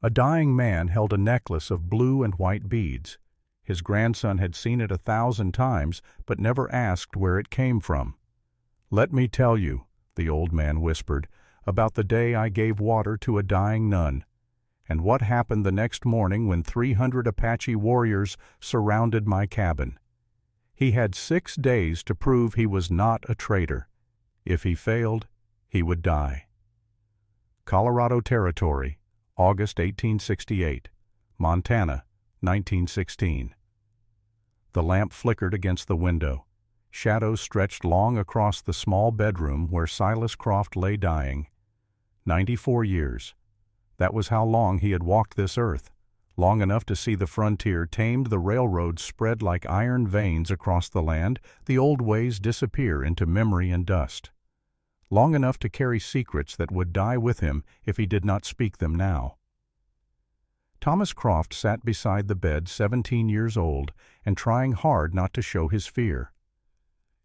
A dying man held a necklace of blue and white beads. His grandson had seen it 1,000 times, but never asked where it came from. "Let me tell you," the old man whispered, "about the day I gave water to a dying nun, and what happened the next morning when 300 Apache warriors surrounded my cabin. He had 6 days to prove he was not a traitor. If he failed, he would die." Colorado Territory, August 1868. Montana, 1916. The lamp flickered against the window. Shadows stretched long across the small bedroom where Silas Croft lay dying. 94 years. That was how long he had walked this earth. Long enough to see the frontier tamed, the railroads spread like iron veins across the land, the old ways disappear into memory and dust. Long enough to carry secrets that would die with him if he did not speak them now. Thomas Croft sat beside the bed, 17 years old, and trying hard not to show his fear.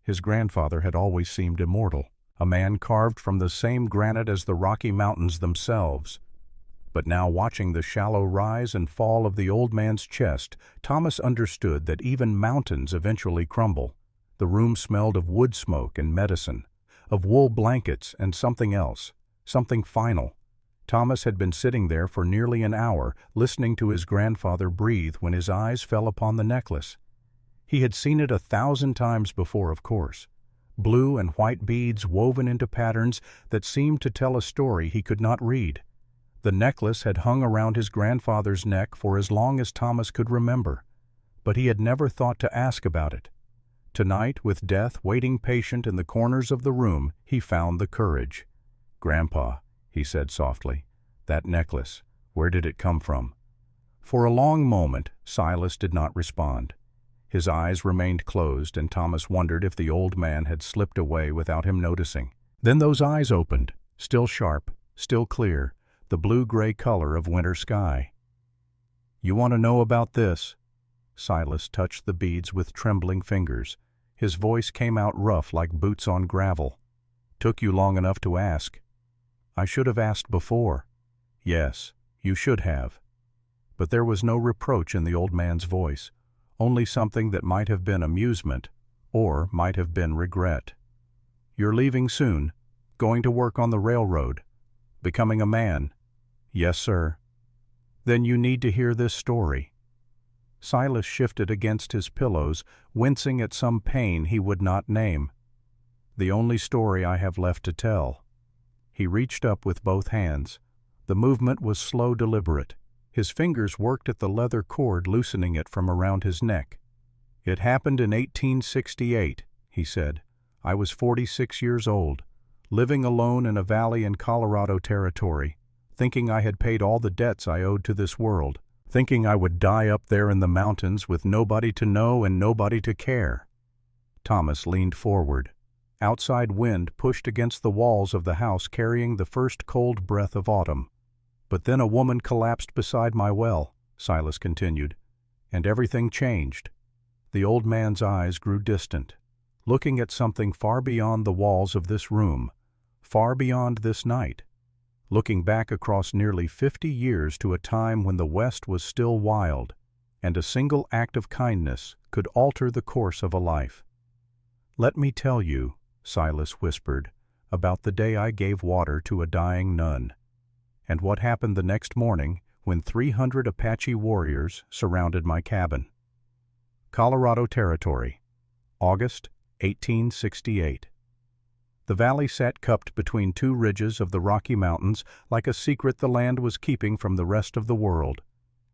His grandfather had always seemed immortal, a man carved from the same granite as the Rocky Mountains themselves. But now, watching the shallow rise and fall of the old man's chest, Thomas understood that even mountains eventually crumble. The room smelled of wood smoke and medicine, of wool blankets and something else, something final. Thomas had been sitting there for nearly an hour, listening to his grandfather breathe, when his eyes fell upon the necklace. He had seen it 1,000 times before, of course. Blue and white beads woven into patterns that seemed to tell a story he could not read. The necklace had hung around his grandfather's neck for as long as Thomas could remember, but he had never thought to ask about it. Tonight, with death waiting patient in the corners of the room, he found the courage. "Grandpa," he said softly, "that necklace, where did it come from?" For a long moment, Silas did not respond. His eyes remained closed, and Thomas wondered if the old man had slipped away without him noticing. Then those eyes opened, still sharp, still clear, the blue-gray color of winter sky. "You want to know about this?" Silas touched the beads with trembling fingers. His voice came out rough like boots on gravel. "Took you long enough to ask." "I should have asked before." "Yes, you should have." But there was no reproach in the old man's voice, only something that might have been amusement, or might have been regret. "You're leaving soon, going to work on the railroad, becoming a man." "Yes, sir." "Then you need to hear this story." Silas shifted against his pillows, wincing at some pain he would not name. "The only story I have left to tell." He reached up with both hands. The movement was slow, deliberate. His fingers worked at the leather cord, loosening it from around his neck. "It happened in 1868, he said. "I was 46 years old, living alone in a valley in Colorado Territory, thinking I had paid all the debts I owed to this world, thinking I would die up there in the mountains with nobody to know and nobody to care." Thomas leaned forward. Outside wind pushed against the walls of the house, carrying the first cold breath of autumn. "But then a woman collapsed beside my well," Silas continued, "and everything changed." The old man's eyes grew distant, looking at something far beyond the walls of this room, far beyond this night, looking back across nearly 50 years to a time when the West was still wild, and a single act of kindness could alter the course of a life. "Let me tell you," Silas whispered, "about the day I gave water to a dying nun, and what happened the next morning when 300 Apache warriors surrounded my cabin." Colorado Territory, August 1868. The valley sat cupped between two ridges of the Rocky Mountains like a secret the land was keeping from the rest of the world.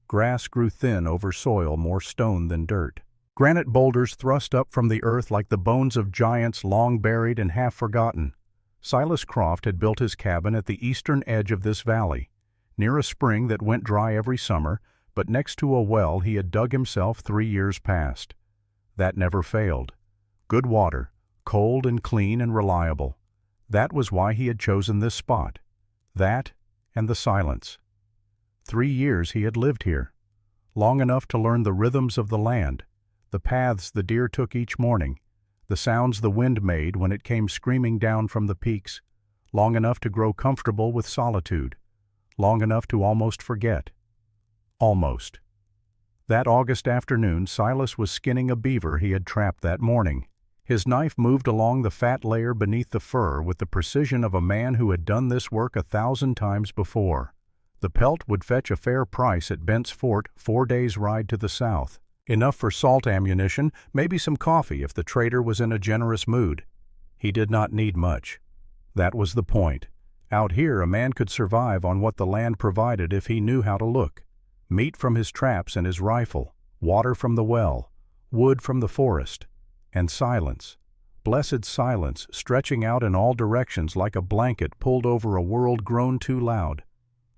Grass grew thin over soil more stone than dirt. Granite boulders thrust up from the earth like the bones of giants long buried and half forgotten. Silas Croft had built his cabin at the eastern edge of this valley, near a spring that went dry every summer, but next to a well he had dug himself 3 years past. That never failed. Good water, cold and clean and reliable. That was why he had chosen this spot. That and the silence. 3 years he had lived here, long enough to learn the rhythms of the land, the paths the deer took each morning, the sounds the wind made when it came screaming down from the peaks, long enough to grow comfortable with solitude, long enough to almost forget. Almost. That August afternoon, Silas was skinning a beaver he had trapped that morning. His knife moved along the fat layer beneath the fur with the precision of a man who had done this work 1,000 times before. The pelt would fetch a fair price at Bent's Fort, 4 days' ride to the south. Enough for salt ammunition, maybe some coffee if the trader was in a generous mood. He did not need much. That was the point. Out here a man could survive on what the land provided if he knew how to look. Meat from his traps and his rifle, water from the well, wood from the forest, and silence. Blessed silence, stretching out in all directions like a blanket pulled over a world grown too loud.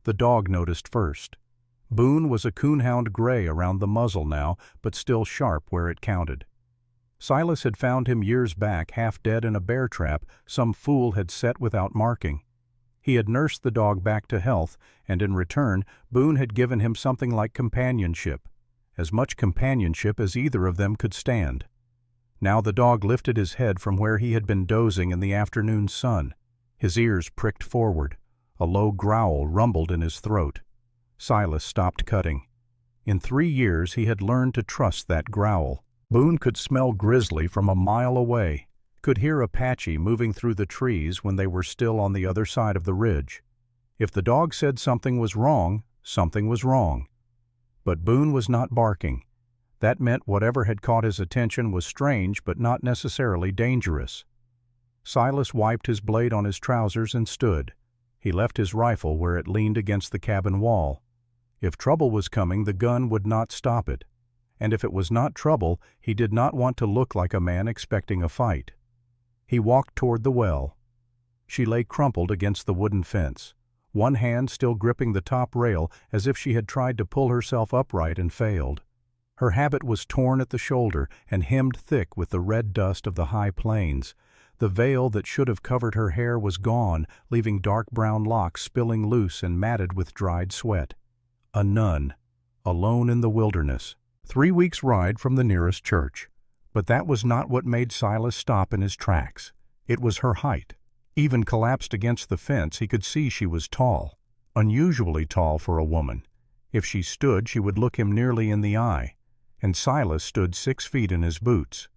The dog noticed first. Boone was a coonhound gray around the muzzle now, but still sharp where it counted. Silas had found him years back half dead in a bear trap some fool had set without marking. He had nursed the dog back to health, and in return Boone had given him something like companionship, as much companionship as either of them could stand. Now the dog lifted his head from where he had been dozing in the afternoon sun. His ears pricked forward. A low growl rumbled in his throat. Silas stopped cutting. In 3 years he had learned to trust that growl. Boone could smell grizzly from a mile away, could hear Apache moving through the trees when they were still on the other side of the ridge. If the dog said something was wrong, something was wrong. But Boone was not barking. That meant whatever had caught his attention was strange but not necessarily dangerous. Silas wiped his blade on his trousers and stood. He left his rifle where it leaned against the cabin wall. If trouble was coming, the gun would not stop it. And if it was not trouble, he did not want to look like a man expecting a fight. He walked toward the well. She lay crumpled against the wooden fence, one hand still gripping the top rail as if she had tried to pull herself upright and failed. Her habit was torn at the shoulder and hemmed thick with the red dust of the high plains. The veil that should have covered her hair was gone, leaving dark brown locks spilling loose and matted with dried sweat. A nun, alone in the wilderness, 3 weeks' ride from the nearest church. But that was not what made Silas stop in his tracks. It was her height. Even collapsed against the fence, he could see she was tall, unusually tall for a woman. If she stood, she would look him nearly in the eye. And Silas stood 6 feet in his boots.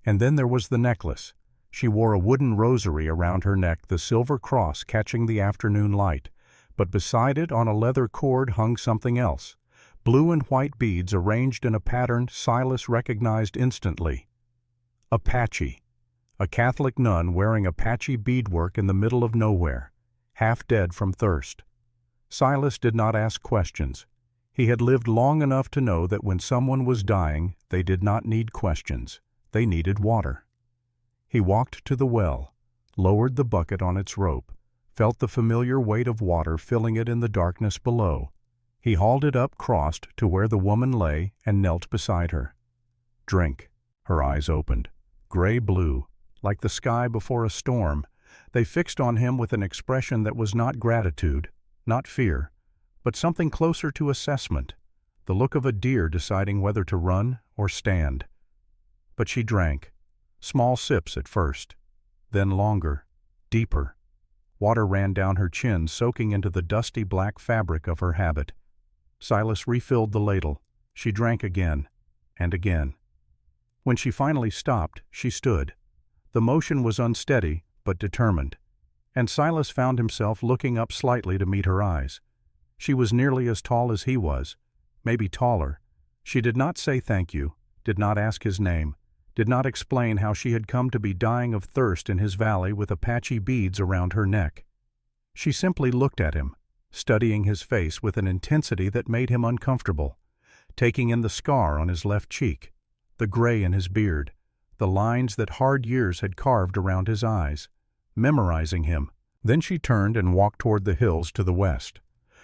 And then there was the necklace. She wore a wooden rosary around her neck, the silver cross catching the afternoon light. But beside it on a leather cord hung something else. Blue and white beads arranged in a pattern Silas recognized instantly. Apache. A Catholic nun wearing Apache beadwork in the middle of nowhere, half dead from thirst. Silas did not ask questions. He had lived long enough to know that when someone was dying, they did not need questions. They needed water. He walked to the well, lowered the bucket on its rope, felt the familiar weight of water filling it in the darkness below. He hauled it up crossed to where the woman lay and knelt beside her. Drink. Her eyes opened, gray-blue, like the sky before a storm. They fixed on him with an expression that was not gratitude, not fear, but something closer to assessment, the look of a deer deciding whether to run or stand. But she drank, small sips at first, then longer, deeper. Water ran down her chin, soaking into the dusty black fabric of her habit. Silas refilled the ladle. She drank again, and again. When she finally stopped, she stood. The motion was unsteady, but determined, and Silas found himself looking up slightly to meet her eyes. She was nearly as tall as he was, maybe taller. She did not say thank you, did not ask his name, did not explain how she had come to be dying of thirst in his valley with Apache beads around her neck. She simply looked at him, studying his face with an intensity that made him uncomfortable, taking in the scar on his left cheek, the gray in his beard, the lines that hard years had carved around his eyes, memorizing him. Then she turned and walked toward the hills to the west.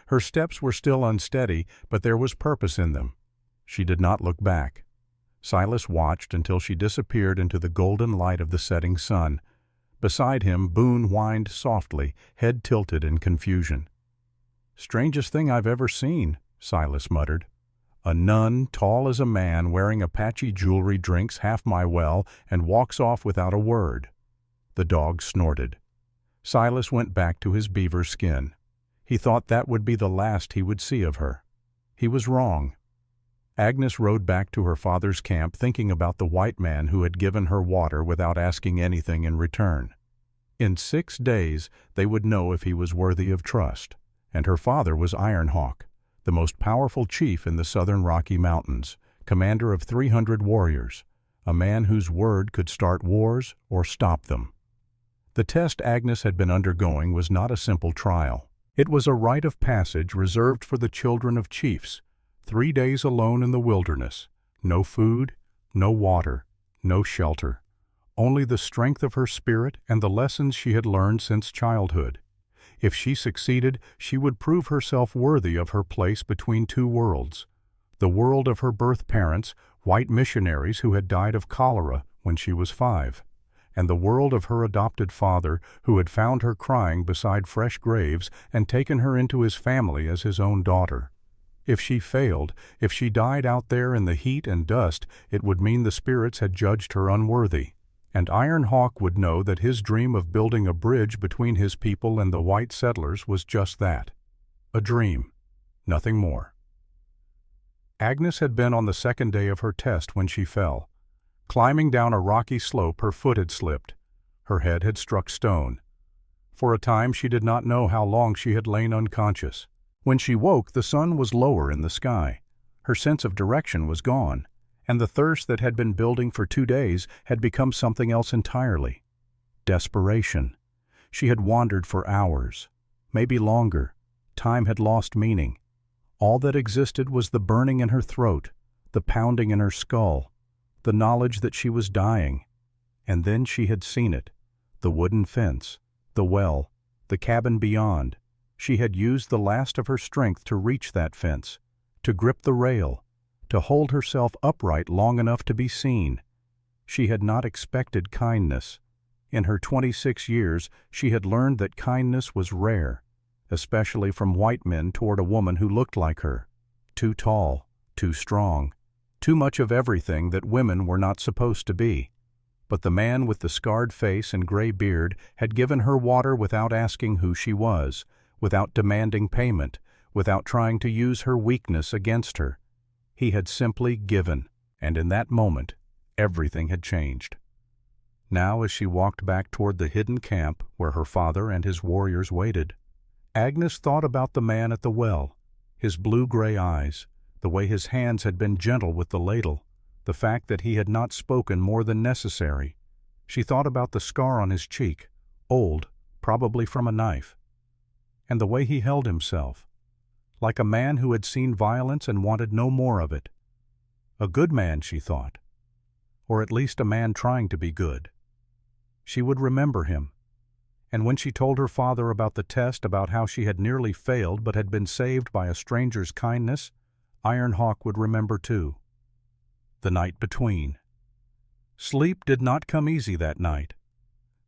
Her steps were still unsteady, but there was purpose in them. She did not look back. Silas watched until she disappeared into the golden light of the setting sun. Beside him, Boone whined softly, head tilted in confusion. "Strangest thing I've ever seen," Silas muttered. "A nun, tall as a man, wearing Apache jewelry, drinks half my well and walks off without a word." The dog snorted. Silas went back to his beaver skin. He thought that would be the last he would see of her. He was wrong. Agnes rode back to her father's camp thinking about the white man who had given her water without asking anything in return. In 6 days they would know if he was worthy of trust, and her father was Ironhawk, the most powerful chief in the southern Rocky Mountains, commander of 300 warriors, a man whose word could start wars or stop them. The test Agnes had been undergoing was not a simple trial. It was a rite of passage reserved for the children of chiefs. 3 days alone in the wilderness, no food, no water, no shelter, only the strength of her spirit and the lessons she had learned since childhood. If she succeeded, she would prove herself worthy of her place between two worlds: the world of her birth parents, white missionaries who had died of cholera when she was 5, and the world of her adopted father who had found her crying beside fresh graves and taken her into his family as his own daughter. If she failed, if she died out there in the heat and dust, it would mean the spirits had judged her unworthy, and Ironhawk would know that his dream of building a bridge between his people and the white settlers was just that, a dream, nothing more. Agnes had been on the 2nd day of her test when she fell. Climbing down a rocky slope, her foot had slipped. Her head had struck stone. For a time she did not know how long she had lain unconscious. When she woke, the sun was lower in the sky. Her sense of direction was gone, and the thirst that had been building for 2 days had become something else entirely. Desperation. She had wandered for hours, maybe longer. Time had lost meaning. All that existed was the burning in her throat, the pounding in her skull, the knowledge that she was dying. And then she had seen it: the wooden fence, the well, the cabin beyond. She had used the last of her strength to reach that fence, to grip the rail, to hold herself upright long enough to be seen. She had not expected kindness. In her 26 years, she had learned that kindness was rare, especially from white men toward a woman who looked like her. Too tall, too strong, too much of everything that women were not supposed to be. But the man with the scarred face and gray beard had given her water without asking who she was, without demanding payment, without trying to use her weakness against her. He had simply given, and in that moment, everything had changed. Now, as she walked back toward the hidden camp where her father and his warriors waited, Agnes thought about the man at the well, his blue-gray eyes, the way his hands had been gentle with the ladle, the fact that he had not spoken more than necessary. She thought about the scar on his cheek, old, probably from a knife, and the way he held himself, like a man who had seen violence and wanted no more of it. A good man, she thought, or at least a man trying to be good. She would remember him, and when she told her father about the test, about how she had nearly failed but had been saved by a stranger's kindness, Ironhawk would remember too. The night between. Sleep did not come easy that night.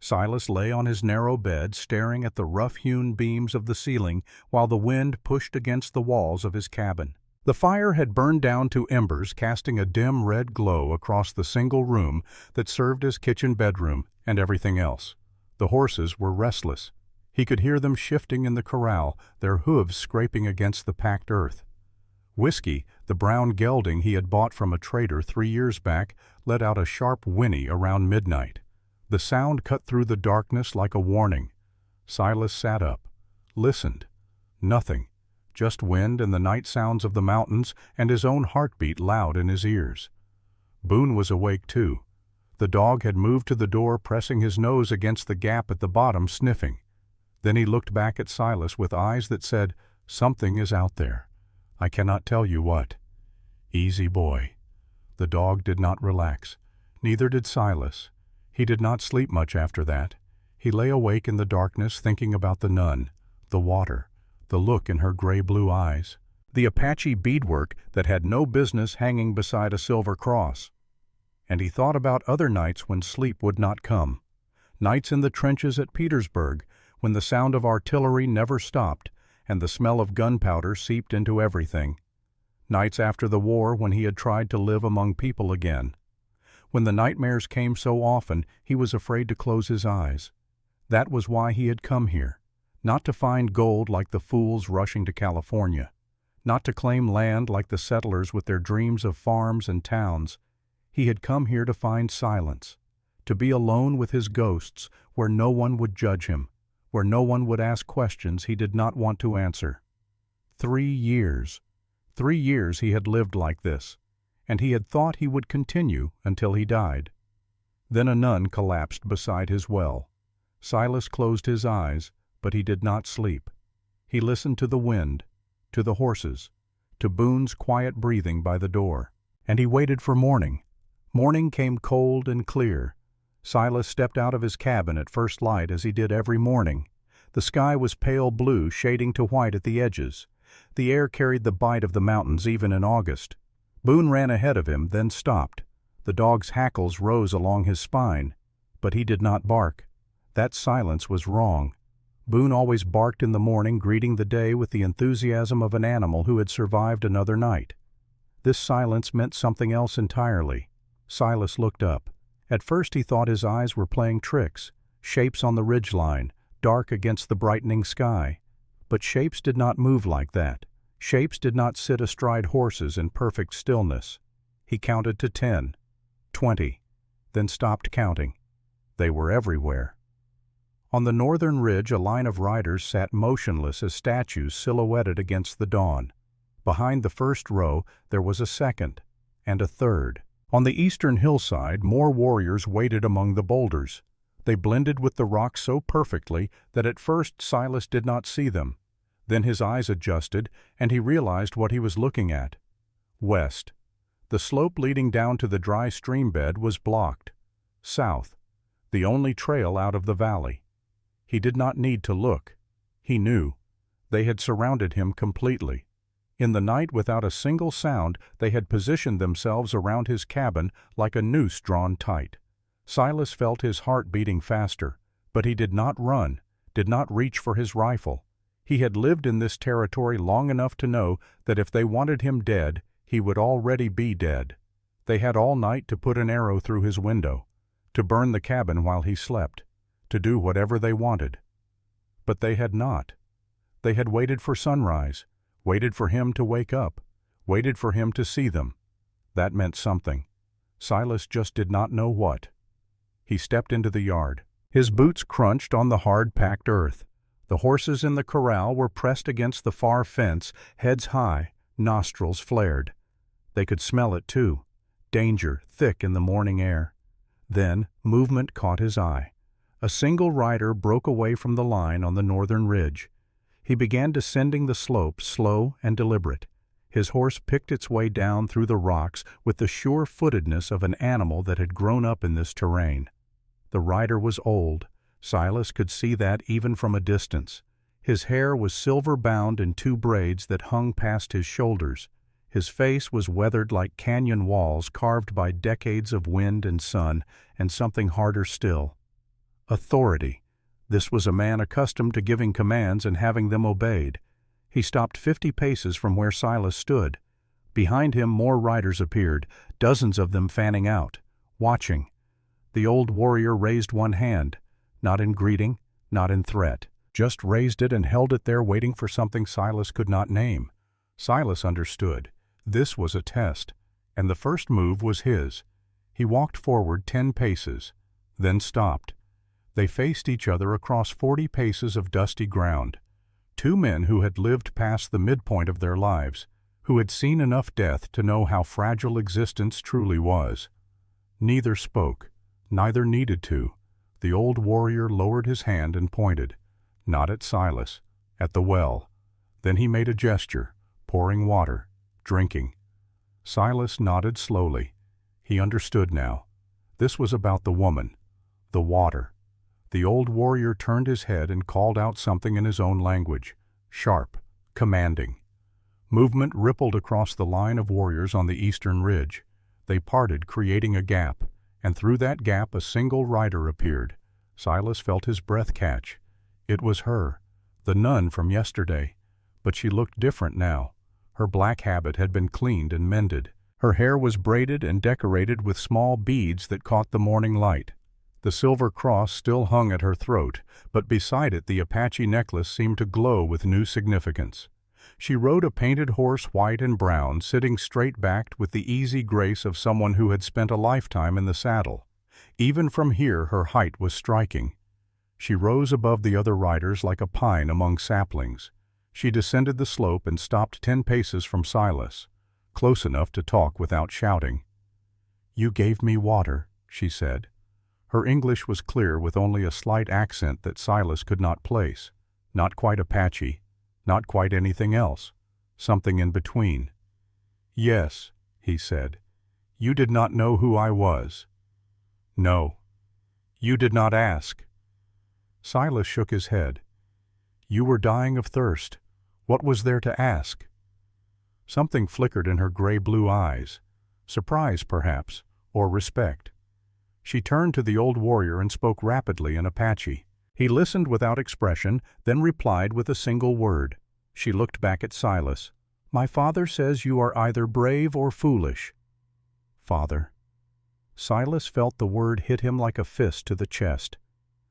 Silas lay on his narrow bed, staring at the rough-hewn beams of the ceiling while the wind pushed against the walls of his cabin. The fire had burned down to embers, casting a dim red glow across the single room that served as kitchen bedroom and everything else. The horses were restless. He could hear them shifting in the corral, their hooves scraping against the packed earth. Whiskey, the brown gelding he had bought from a trader 3 years back, let out a sharp whinny around midnight. The sound cut through the darkness like a warning. Silas sat up, listened. Nothing, just wind and the night sounds of the mountains and his own heartbeat loud in his ears. Boone was awake too. The dog had moved to the door, pressing his nose against the gap at the bottom, sniffing. Then he looked back at Silas with eyes that said, "Something is out there. I cannot tell you what." "Easy, boy." The dog did not relax. Neither did Silas. He did not sleep much after that. He lay awake in the darkness thinking about the nun, the water, the look in her gray-blue eyes, the Apache beadwork that had no business hanging beside a silver cross. And he thought about other nights when sleep would not come. Nights in the trenches at Petersburg, when the sound of artillery never stopped and the smell of gunpowder seeped into everything. Nights after the war when he had tried to live among people again. When the nightmares came so often, he was afraid to close his eyes. That was why he had come here, Not to find gold like the fools rushing to California, not to claim land like the settlers with their dreams of farms and towns. He had come here to find silence, to be alone with his ghosts where no one would judge him, where no one would ask questions he did not want to answer. 3 years. 3 years he had lived like this, and he had thought he would continue until he died. Then a nun collapsed beside his well. Silas closed his eyes, but he did not sleep. He listened to the wind, to the horses, to Boone's quiet breathing by the door, and he waited for morning. Morning came cold and clear. Silas stepped out of his cabin at first light as he did every morning. The sky was pale blue, shading to white at the edges. The air carried the bite of the mountains even in August. Boone ran ahead of him, then stopped. The dog's hackles rose along his spine, but he did not bark. That silence was wrong. Boone always barked in the morning, greeting the day with the enthusiasm of an animal who had survived another night. This silence meant something else entirely. Silas looked up. At first he thought his eyes were playing tricks, shapes on the ridgeline, dark against the brightening sky. But shapes did not move like that. Shapes did not sit astride horses in perfect stillness. He counted to 10, 20, then stopped counting. They were everywhere. On the northern ridge a line of riders sat motionless as statues silhouetted against the dawn. Behind the first row there was a second, and a third. On the eastern hillside more warriors waited among the boulders. They blended with the rock so perfectly that at first Silas did not see them. Then his eyes adjusted, and he realized what he was looking at. West. The slope leading down to the dry stream bed was blocked. South. The only trail out of the valley. He did not need to look. He knew. They had surrounded him completely. In the night, without a single sound, they had positioned themselves around his cabin like a noose drawn tight. Silas felt his heart beating faster, but he did not run, did not reach for his rifle. He had lived in this territory long enough to know that if they wanted him dead, he would already be dead. They had all night to put an arrow through his window, to burn the cabin while he slept, to do whatever they wanted. But they had not. They had waited for sunrise, waited for him to wake up, waited for him to see them. That meant something. Silas just did not know what. He stepped into the yard. His boots crunched on the hard-packed earth. The horses in the corral were pressed against the far fence, heads high, nostrils flared. They could smell it too, danger thick in the morning air. Then movement caught his eye. A single rider broke away from the line on the northern ridge. He began descending the slope, slow and deliberate. His horse picked its way down through the rocks with the sure-footedness of an animal that had grown up in this terrain. The rider was old. Silas could see that even from a distance. His hair was silver-bound in 2 braids that hung past his shoulders. His face was weathered like canyon walls carved by decades of wind and sun, and something harder still. Authority. This was a man accustomed to giving commands and having them obeyed. He stopped 50 paces from where Silas stood. Behind him more riders appeared, dozens of them fanning out, watching. The old warrior raised one hand, not in greeting, not in threat, just raised it and held it there waiting for something Silas could not name. Silas understood. This was a test, and the first move was his. He walked forward 10 paces, then stopped. They faced each other across 40 paces of dusty ground. 2 men who had lived past the midpoint of their lives, who had seen enough death to know how fragile existence truly was. Neither spoke, neither needed to. The old warrior lowered his hand and pointed, not at Silas, at the well. Then he made a gesture, pouring water, drinking. Silas nodded slowly. He understood now. This was about the woman, the water. The old warrior turned his head and called out something in his own language, sharp, commanding. Movement rippled across the line of warriors on the eastern ridge. They parted, creating a gap, and through that gap a single rider appeared. Silas felt his breath catch. It was her, the nun from yesterday, but she looked different now. Her black habit had been cleaned and mended. Her hair was braided and decorated with small beads that caught the morning light. The silver cross still hung at her throat, but beside it the Apache necklace seemed to glow with new significance. She rode a painted horse white and brown, sitting straight-backed with the easy grace of someone who had spent a lifetime in the saddle. Even from here her height was striking. She rose above the other riders like a pine among saplings. She descended the slope and stopped 10 paces from Silas, close enough to talk without shouting. "You gave me water," she said. Her English was clear with only a slight accent that Silas could not place. Not quite Apache, not quite anything else, something in between. "Yes," he said. "You did not know who I was." "No." "You did not ask." Silas shook his head. "You were dying of thirst. What was there to ask?" Something flickered in her gray-blue eyes. Surprise, perhaps, or respect. She turned to the old warrior and spoke rapidly in Apache. He listened without expression, then replied with a single word. She looked back at Silas. "My father says you are either brave or foolish." "Father." Silas felt the word hit him like a fist to the chest.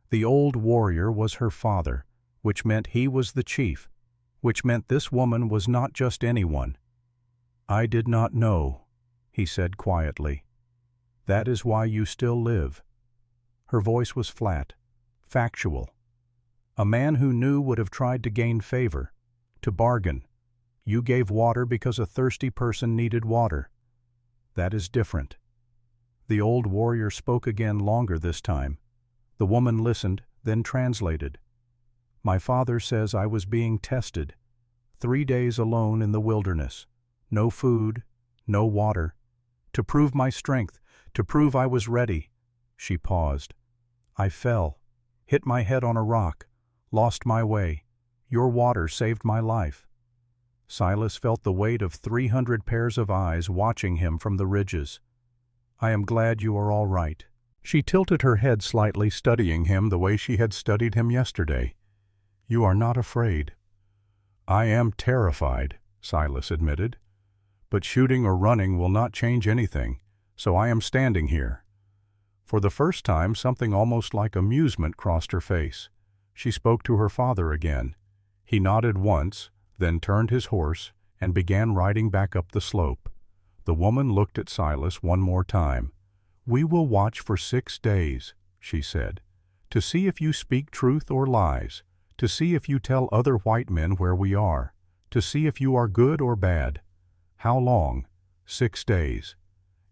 The old warrior was her father, which meant he was the chief, which meant this woman was not just anyone. "I did not know," he said quietly. "That is why you still live." Her voice was flat, factual. A man who knew would have tried to gain favor, to bargain. You gave water because a thirsty person needed water. That is different. The old warrior spoke again, longer this time. The woman listened, then translated. "My father says I was being tested. 3 days alone in the wilderness. No food, no water. To prove my strength, to prove I was ready." She paused. "I fell, hit my head on a rock, lost my way. Your water saved my life." Silas felt the weight of 300 pairs of eyes watching him from the ridges. "I am glad you are all right." She tilted her head slightly, studying him the way she had studied him yesterday. "You are not afraid." "I am terrified," Silas admitted. "But shooting or running will not change anything, so I am standing here." For the first time something almost like amusement crossed her face. She spoke to her father again. He nodded once, then turned his horse and began riding back up the slope. The woman looked at Silas one more time. "We will watch for 6 days," she said, "to see if you speak truth or lies, to see if you tell other white men where we are, to see if you are good or bad. How long? 6 days.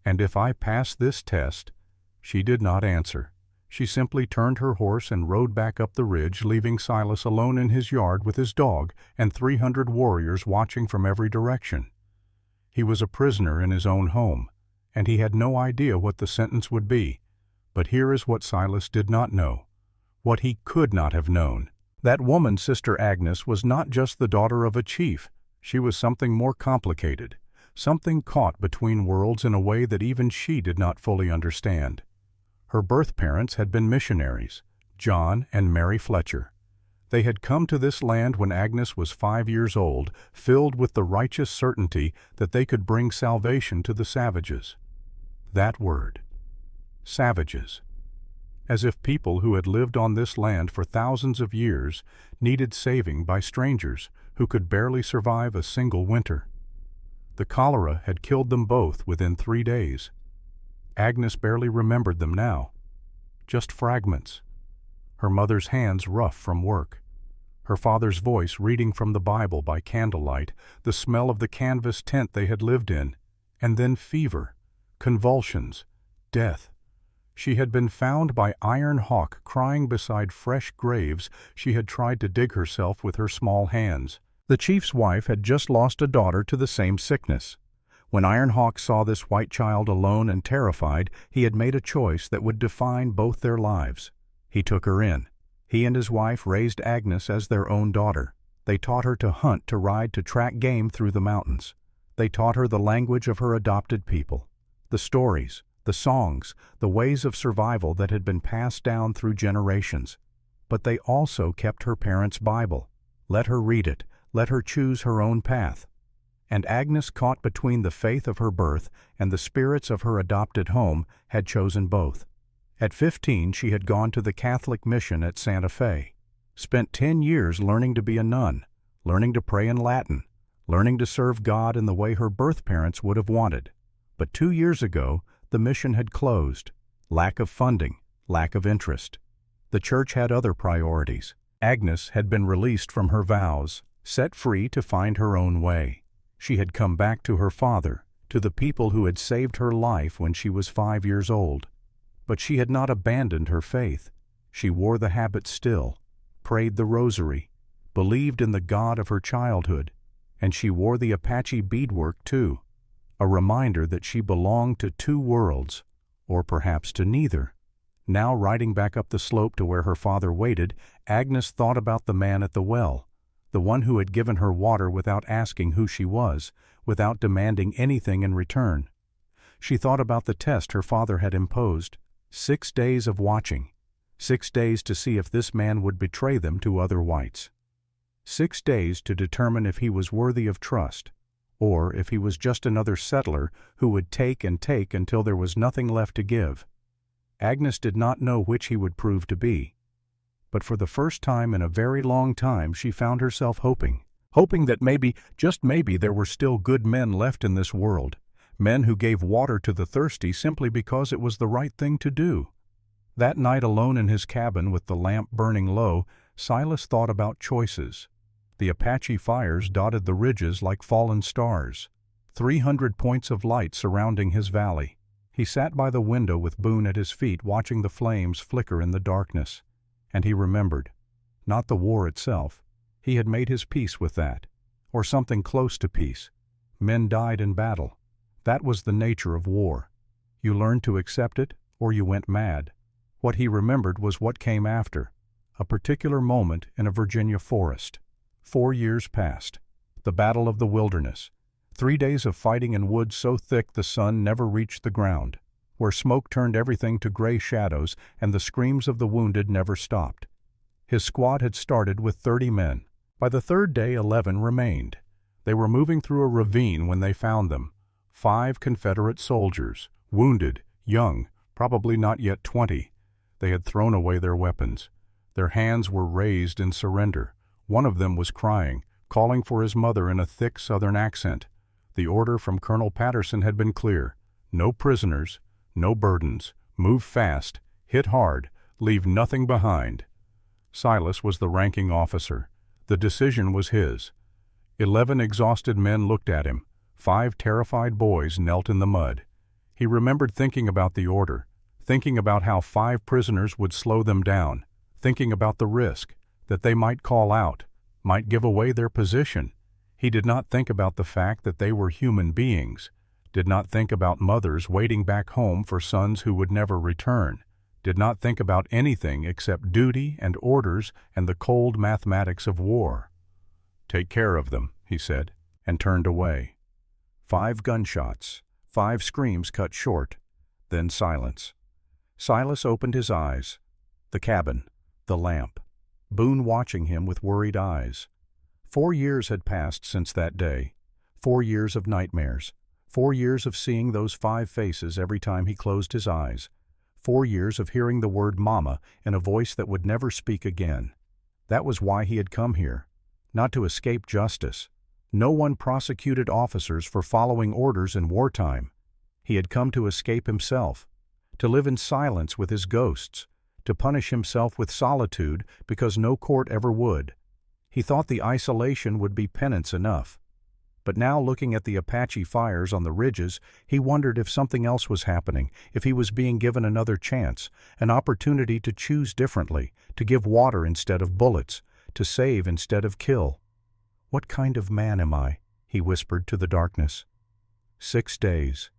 And if I pass this test—" She did not answer. She simply turned her horse and rode back up the ridge, leaving Silas alone in his yard with his dog and 300 warriors watching from every direction. He was a prisoner in his own home, and he had no idea what the sentence would be. But here is what Silas did not know, what he could not have known. That woman, Sister Agnes, was not just the daughter of a chief. She was something more complicated, something caught between worlds in a way that even she did not fully understand. Her birth parents had been missionaries, John and Mary Fletcher. They had come to this land when Agnes was 5 years old, filled with the righteous certainty that they could bring salvation to the savages. That word, savages. As if people who had lived on this land for thousands of years needed saving by strangers who could barely survive a single winter. The cholera had killed them both within 3 days. Agnes barely remembered them now, just fragments. Her mother's hands rough from work, her father's voice reading from the Bible by candlelight, the smell of the canvas tent they had lived in, and then fever, convulsions, death. She had been found by Iron Hawk crying beside fresh graves she had tried to dig herself with her small hands. The chief's wife had just lost a daughter to the same sickness. When Iron Hawk saw this white child alone and terrified, he had made a choice that would define both their lives. He took her in. He and his wife raised Agnes as their own daughter. They taught her to hunt, to ride, to track game through the mountains. They taught her the language of her adopted people, the stories, the songs, the ways of survival that had been passed down through generations. But they also kept her parents' Bible, let her read it, let her choose her own path. And Agnes, caught between the faith of her birth and the spirits of her adopted home, had chosen both. At 15, she had gone to the Catholic mission at Santa Fe, spent 10 years learning to be a nun, learning to pray in Latin, learning to serve God in the way her birth parents would have wanted. But 2 years ago, the mission had closed. Lack of funding, lack of interest. The church had other priorities. Agnes had been released from her vows, set free to find her own way. She had come back to her father, to the people who had saved her life when she was 5 years old. But she had not abandoned her faith. She wore the habit still, prayed the rosary, believed in the God of her childhood, and she wore the Apache beadwork too, a reminder that she belonged to two worlds, or perhaps to neither. Now riding back up the slope to where her father waited, Agnes thought about the man at the well, the one who had given her water without asking who she was, without demanding anything in return. She thought about the test her father had imposed, 6 days of watching, 6 days to see if this man would betray them to other whites. 6 days to determine if he was worthy of trust, or if he was just another settler who would take and take until there was nothing left to give. Agnes did not know which he would prove to be, but for the first time in a very long time she found herself hoping that maybe, just maybe, there were still good men left in this world, men who gave water to the thirsty simply because it was the right thing to do. That night alone in his cabin with the lamp burning low, Silas thought about choices. The Apache fires dotted the ridges like fallen stars, 300 points of light surrounding his valley. He sat by the window with Boone at his feet watching the flames flicker in the darkness. And he remembered, not the war itself. He had made his peace with that, or something close to peace. Men died in battle. That was the nature of war. You learned to accept it, or you went mad. What he remembered was what came after, a particular moment in a Virginia forest. 4 years passed. The Battle of the Wilderness. 3 days of fighting in woods so thick the sun never reached the ground, where smoke turned everything to gray shadows and the screams of the wounded never stopped. His squad had started with 30 men. By the third day, 11 remained. They were moving through a ravine when they found them. 5 Confederate soldiers, wounded, young, probably not yet 20. They had thrown away their weapons. Their hands were raised in surrender. One of them was crying, calling for his mother in a thick Southern accent. The order from Colonel Patterson had been clear. No prisoners, no burdens, move fast, hit hard, leave nothing behind. Silas was the ranking officer. The decision was his. 11 exhausted men looked at him. 5 terrified boys knelt in the mud. He remembered thinking about the order, thinking about how 5 prisoners would slow them down, thinking about the risk, that they might call out, might give away their position. He did not think about the fact that they were human beings, did not think about mothers waiting back home for sons who would never return, did not think about anything except duty and orders and the cold mathematics of war. "Take care of them," he said, and turned away. 5 gunshots, 5 screams cut short, then silence. Silas opened his eyes. The cabin, the lamp, Boone watching him with worried eyes. 4 years had passed since that day. 4 years of nightmares. 4 years of seeing those 5 faces every time he closed his eyes. 4 years of hearing the word Mama in a voice that would never speak again. That was why he had come here. Not to escape justice. No one prosecuted officers for following orders in wartime. He had come to escape himself, to live in silence with his ghosts, to punish himself with solitude because no court ever would. He thought the isolation would be penance enough. But now, looking at the Apache fires on the ridges, he wondered if something else was happening, if he was being given another chance, an opportunity to choose differently, to give water instead of bullets, to save instead of kill. "What kind of man am I?" he whispered to the darkness. 6 days.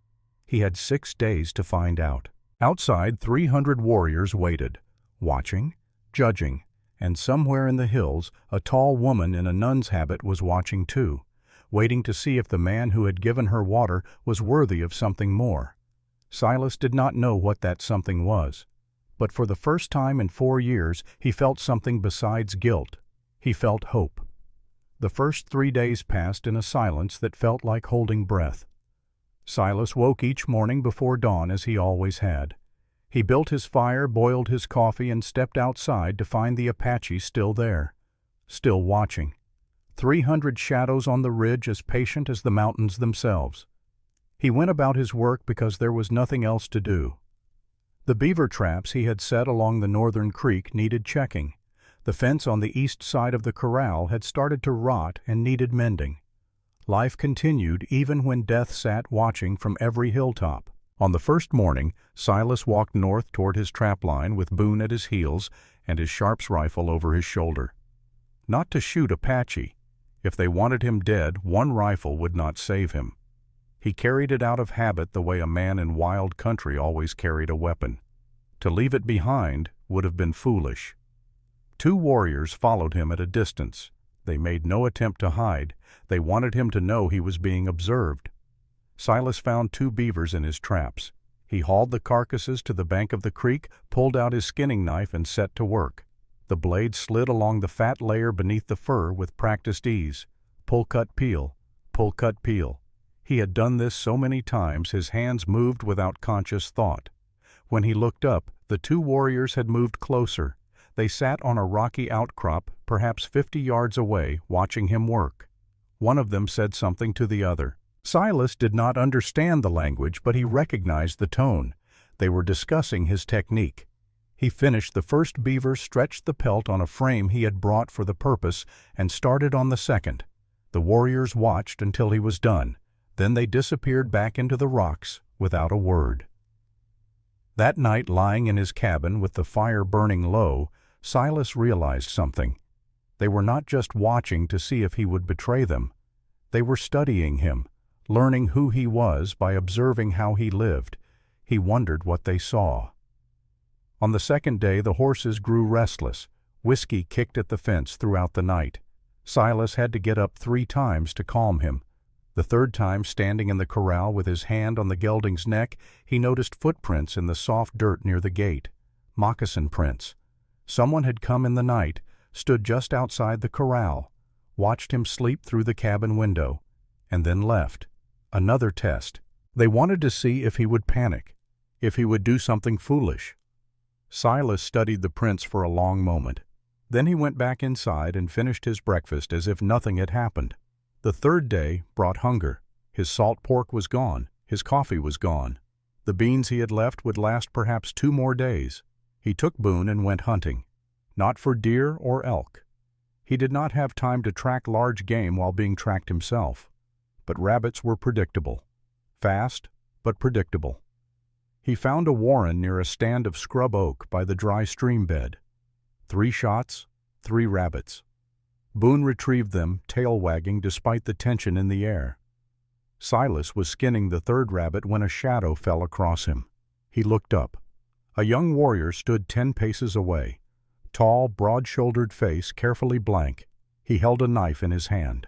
He had 6 days to find out. Outside, 300 warriors waited, watching, judging, and somewhere in the hills a tall woman in a nun's habit was watching too, waiting to see if the man who had given her water was worthy of something more. Silas did not know what that something was, but for the first time in 4 years he felt something besides guilt. He felt hope. The first 3 days passed in a silence that felt like holding breath. Silas woke each morning before dawn as he always had. He built his fire, boiled his coffee, and stepped outside to find the Apache still there, still watching. 300 shadows on the ridge, as patient as the mountains themselves. He went about his work because there was nothing else to do. The beaver traps he had set along the northern creek needed checking. The fence on the east side of the corral had started to rot and needed mending. Life continued even when death sat watching from every hilltop. On the first morning, Silas walked north toward his trap line with Boone at his heels and his Sharps rifle over his shoulder. Not to shoot Apache. If they wanted him dead, one rifle would not save him. He carried it out of habit the way a man in wild country always carried a weapon. To leave it behind would have been foolish. 2 warriors followed him at a distance. They made no attempt to hide. They wanted him to know he was being observed. Silas found 2 beavers in his traps. He hauled the carcasses to the bank of the creek, pulled out his skinning knife, and set to work. The blade slid along the fat layer beneath the fur with practiced ease. Pull, cut, peel. Pull, cut, peel. He had done this so many times his hands moved without conscious thought. When he looked up, the 2 warriors had moved closer. They sat on a rocky outcrop, perhaps 50 yards away, watching him work. One of them said something to the other. Silas did not understand the language, but he recognized the tone. They were discussing his technique. He finished the first beaver, stretched the pelt on a frame he had brought for the purpose, and started on the second. The warriors watched until he was done. Then they disappeared back into the rocks without a word. That night, lying in his cabin with the fire burning low, Silas realized something. They were not just watching to see if he would betray them. They were studying him, learning who he was by observing how he lived. He wondered what they saw. On the second day, the horses grew restless. Whiskey kicked at the fence throughout the night. Silas had to get up 3 times to calm him. The third time, standing in the corral with his hand on the gelding's neck, he noticed footprints in the soft dirt near the gate. Moccasin prints. Someone had come in the night, stood just outside the corral, watched him sleep through the cabin window, and then left. Another test. They wanted to see if he would panic, if he would do something foolish. Silas studied the prints for a long moment. Then he went back inside and finished his breakfast as if nothing had happened. The third day brought hunger. His salt pork was gone. His coffee was gone. The beans he had left would last perhaps 2 more days. He took Boone and went hunting. Not for deer or elk. He did not have time to track large game while being tracked himself. But rabbits were predictable. Fast, but predictable. He found a warren near a stand of scrub oak by the dry stream bed. 3 shots, 3 rabbits. Boone retrieved them, tail wagging despite the tension in the air. Silas was skinning the 3rd rabbit when a shadow fell across him. He looked up. A young warrior stood 10 paces away. Tall, broad-shouldered face, carefully blank. He held a knife in his hand.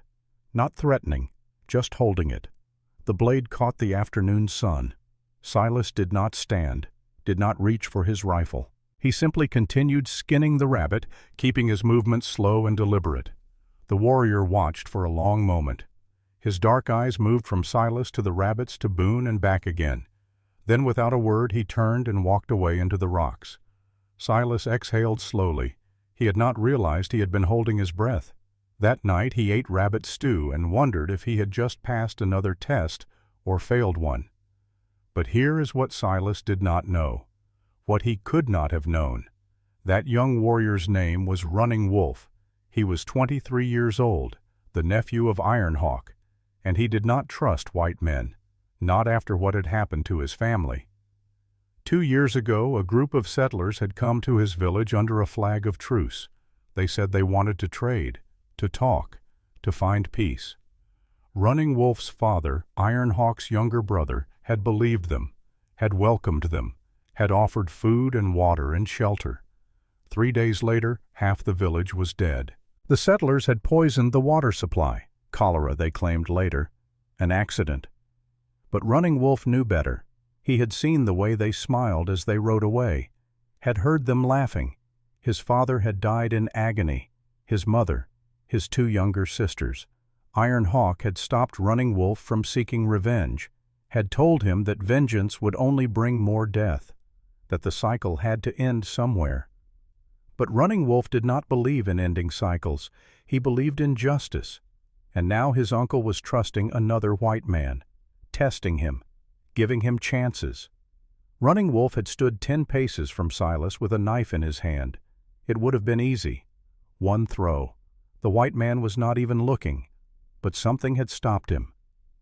Not threatening, just holding it. The blade caught the afternoon sun. Silas did not stand, did not reach for his rifle. He simply continued skinning the rabbit, keeping his movements slow and deliberate. The warrior watched for a long moment. His dark eyes moved from Silas to the rabbits to Boone and back again. Then without a word he turned and walked away into the rocks. Silas exhaled slowly. He had not realized he had been holding his breath. That night he ate rabbit stew and wondered if he had just passed another test or failed one. But here is what Silas did not know, what he could not have known. That young warrior's name was Running Wolf. He was 23 years old, the nephew of Iron Hawk, and he did not trust white men, not after what had happened to his family. 2 years ago, a group of settlers had come to his village under a flag of truce. They said they wanted to trade, to talk, to find peace. Running Wolf's father, Iron Hawk's younger brother, had believed them, had welcomed them, had offered food and water and shelter. 3 days later, half the village was dead. The settlers had poisoned the water supply. Cholera, they claimed later. An accident. But Running Wolf knew better. He had seen the way they smiled as they rode away, had heard them laughing. His father had died in agony, his mother, his 2 younger sisters. Iron Hawk had stopped Running Wolf from seeking revenge, had told him that vengeance would only bring more death. that the cycle had to end somewhere. But Running Wolf did not believe in ending cycles. He believed in justice. And now his uncle was trusting another white man, testing him, giving him chances. Running Wolf had stood 10 paces from Silas with a knife in his hand. It would have been easy. One throw. The white man was not even looking. But something had stopped him.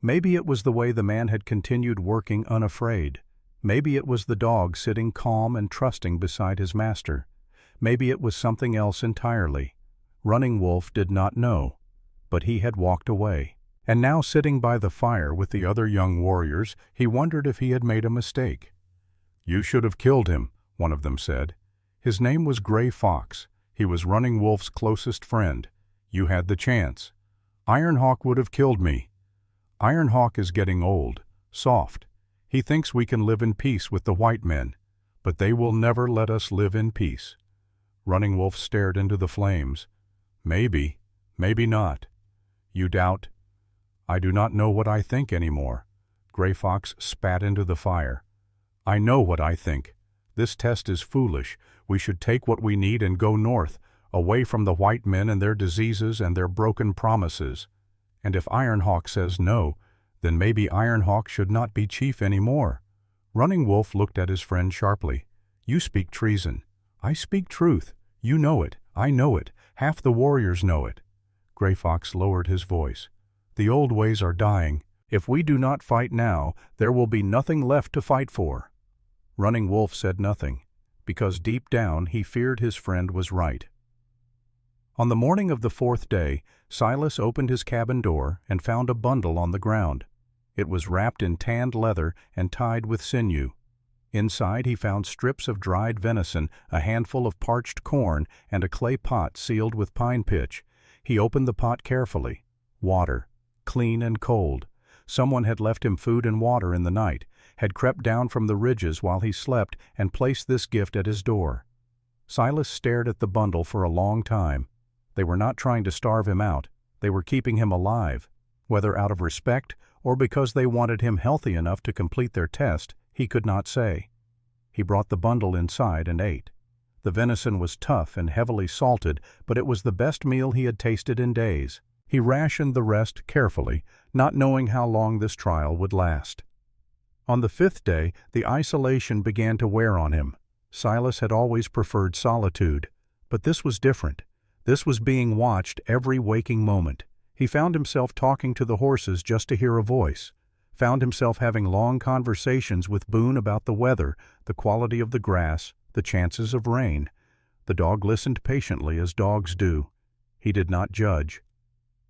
Maybe it was the way the man had continued working unafraid. Maybe it was the dog sitting calm and trusting beside his master. Maybe it was something else entirely. Running Wolf did not know. But he had walked away. And now, sitting by the fire with the other young warriors, he wondered if he had made a mistake. "You should have killed him," one of them said. "His name was Gray Fox. He was Running Wolf's closest friend. You had the chance. Iron Hawk would have killed me. Iron Hawk is getting old, soft. He thinks we can live in peace with the white men, but they will never let us live in peace." Running Wolf stared into the flames. "Maybe, maybe not. You doubt?" "I do not know what I think anymore." Gray Fox spat into the fire. "I know what I think. This test is foolish. We should take what we need and go north, away from the white men and their diseases and their broken promises. And if Iron Hawk says no, then maybe Iron Hawk should not be chief anymore." Running Wolf looked at his friend sharply. "You speak treason. I speak truth. You know it. I know it. Half the warriors know it." Gray Fox lowered his voice. "The old ways are dying. If we do not fight now, there will be nothing left to fight for." Running Wolf said nothing, because deep down he feared his friend was right. On the morning of the 4th day, Silas opened his cabin door and found a bundle on the ground. It was wrapped in tanned leather and tied with sinew. Inside he found strips of dried venison, a handful of parched corn, and a clay pot sealed with pine pitch. He opened the pot carefully. Water, clean and cold. Someone had left him food and water in the night, had crept down from the ridges while he slept and placed this gift at his door. Silas stared at the bundle for a long time. They were not trying to starve him out. They were keeping him alive. Whether out of respect or because they wanted him healthy enough to complete their test, he could not say. He brought the bundle inside and ate. The venison was tough and heavily salted, but it was the best meal he had tasted in days. He rationed the rest carefully, not knowing how long this trial would last. On the 5th day, the isolation began to wear on him. Silas had always preferred solitude, but this was different. This was being watched every waking moment. He found himself talking to the horses just to hear a voice, found himself having long conversations with Boone about the weather, the quality of the grass, the chances of rain. The dog listened patiently as dogs do. He did not judge.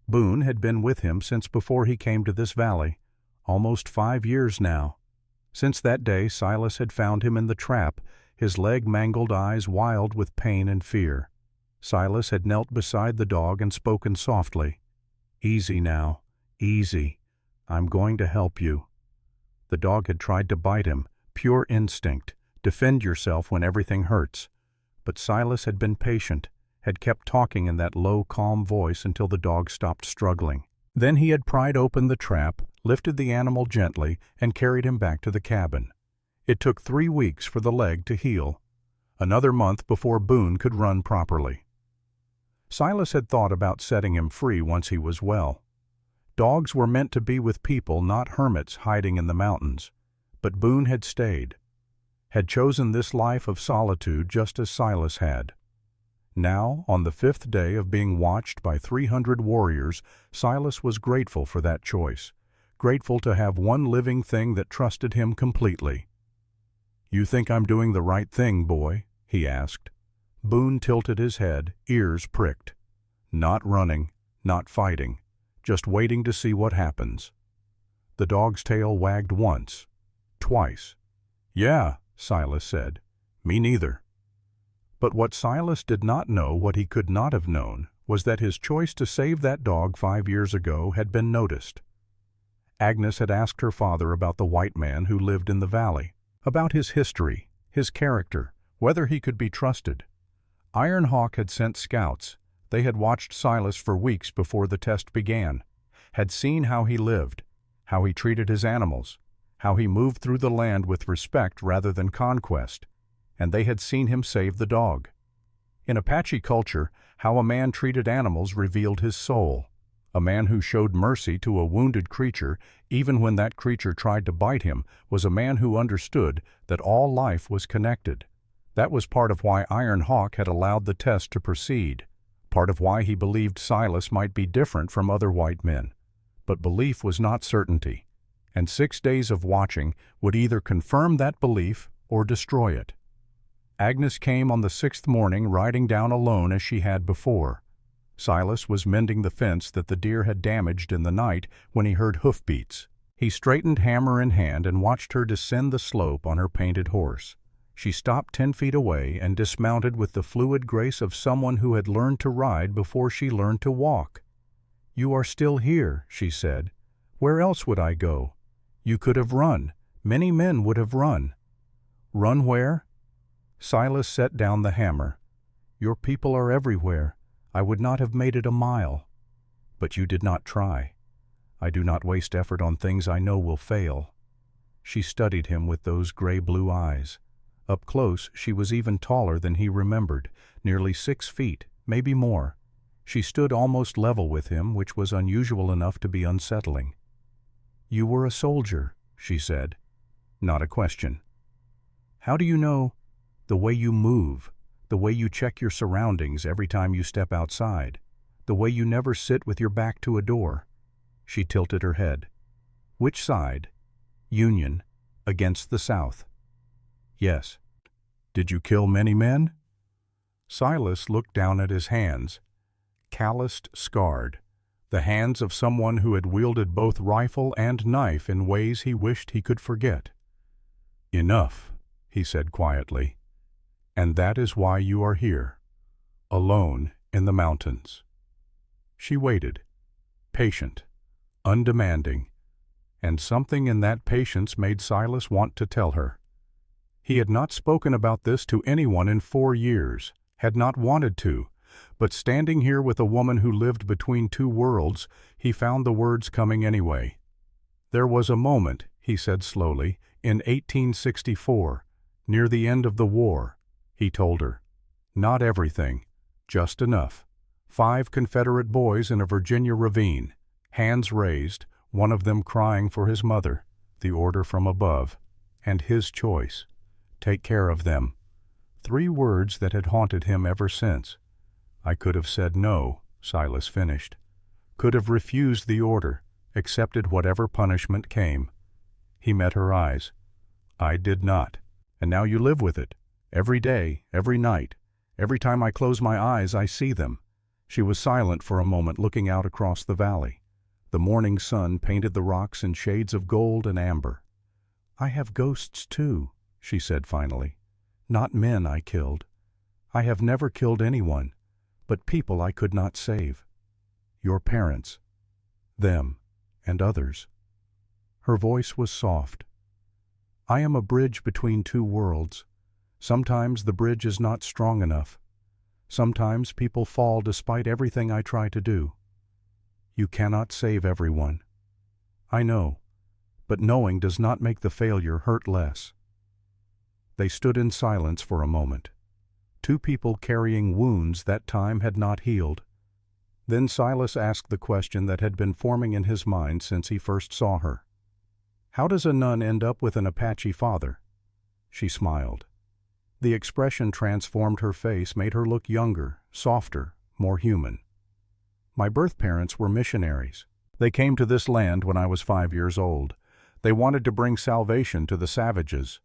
Boone had been with him since before he came to this valley, almost 5 years now. Since that day Silas had found him in the trap, his leg-mangled eyes wild with pain and fear. Silas had knelt beside the dog and spoken softly. "Easy now, easy. I'm going to help you." The dog had tried to bite him, pure instinct, defend yourself when everything hurts. But Silas had been patient, had kept talking in that low, calm voice until the dog stopped struggling. Then he had pried open the trap, lifted the animal gently, and carried him back to the cabin. It took 3 weeks for the leg to heal. Another month before Boone could run properly. Silas had thought about setting him free once he was well. Dogs were meant to be with people, not hermits hiding in the mountains. But Boone had stayed, had chosen this life of solitude just as Silas had. Now, on the 5th day of being watched by 300 warriors, Silas was grateful for that choice, grateful to have one living thing that trusted him completely. "You think I'm doing the right thing, boy?" he asked. Boone tilted his head, ears pricked. "Not running, not fighting, just waiting to see what happens." The dog's tail wagged once, twice. "Yeah," Silas said. "Me neither." But what Silas did not know, what he could not have known, was that his choice to save that dog 5 years ago had been noticed. Agnes had asked her father about the white man who lived in the valley, about his history, his character, whether he could be trusted. Iron Hawk had sent scouts. They had watched Silas for weeks before the test began, had seen how he lived, how he treated his animals, how he moved through the land with respect rather than conquest. and they had seen him save the dog. In Apache culture, how a man treated animals revealed his soul. A man who showed mercy to a wounded creature, even when that creature tried to bite him, was a man who understood that all life was connected. That was part of why Iron Hawk had allowed the test to proceed, part of why he believed Silas might be different from other white men. But belief was not certainty, and 6 days of watching would either confirm that belief or destroy it. Agnes came on the 6th morning riding down alone as she had before. Silas was mending the fence that the deer had damaged in the night when he heard hoofbeats. He straightened hammer in hand and watched her descend the slope on her painted horse. She stopped 10 feet away and dismounted with the fluid grace of someone who had learned to ride before she learned to walk. "You are still here," she said. "Where else would I go? You could have run. Many men would have run." "Run where?" Silas set down the hammer. "Your people are everywhere. I would not have made it a mile." "But you did not try." "I do not waste effort on things I know will fail." She studied him with those gray-blue eyes. Up close, she was even taller than he remembered, nearly 6 feet, maybe more. She stood almost level with him, which was unusual enough to be unsettling. "You were a soldier," she said. Not a question. "How do you know?" "The way you move, the way you check your surroundings every time you step outside, the way you never sit with your back to a door." She tilted her head. "Which side?" "Union, against the South." "Yes." "Did you kill many men?" Silas looked down at his hands, calloused, scarred, the hands of someone who had wielded both rifle and knife in ways he wished he could forget. "Enough," he said quietly. "And that is why you are here, alone in the mountains." She waited, patient, undemanding, and something in that patience made Silas want to tell her. He had not spoken about this to anyone in 4 years, had not wanted to, but standing here with a woman who lived between two worlds, he found the words coming anyway. "There was a moment," he said slowly, "in 1864, near the end of the war," he told her. "Not everything, just enough. 5 Confederate boys in a Virginia ravine, hands raised, one of them crying for his mother, the order from above, and his choice. Take care of them." 3 words that had haunted him ever since. "I could have said no," Silas finished. "Could have refused the order, accepted whatever punishment came." He met her eyes. "I did not. And now you live with it. Every day, every night. Every time I close my eyes, I see them." She was silent for a moment, looking out across the valley. The morning sun painted the rocks in shades of gold and amber. "I have ghosts too," she said finally. "Not men I killed. I have never killed anyone, but people I could not save. Your parents, them, and others." Her voice was soft. "I am a bridge between 2 worlds. Sometimes the bridge is not strong enough. Sometimes people fall despite everything I try to do. You cannot save everyone. I know, but knowing does not make the failure hurt less." They stood in silence for a moment. 2 people carrying wounds that time had not healed. Then Silas asked the question that had been forming in his mind since he first saw her. "How does a nun end up with an Apache father?" She smiled. The expression transformed her face, made her look younger, softer, more human. "My birth parents were missionaries. They came to this land when I was 5 years old. They wanted to bring salvation to the savages."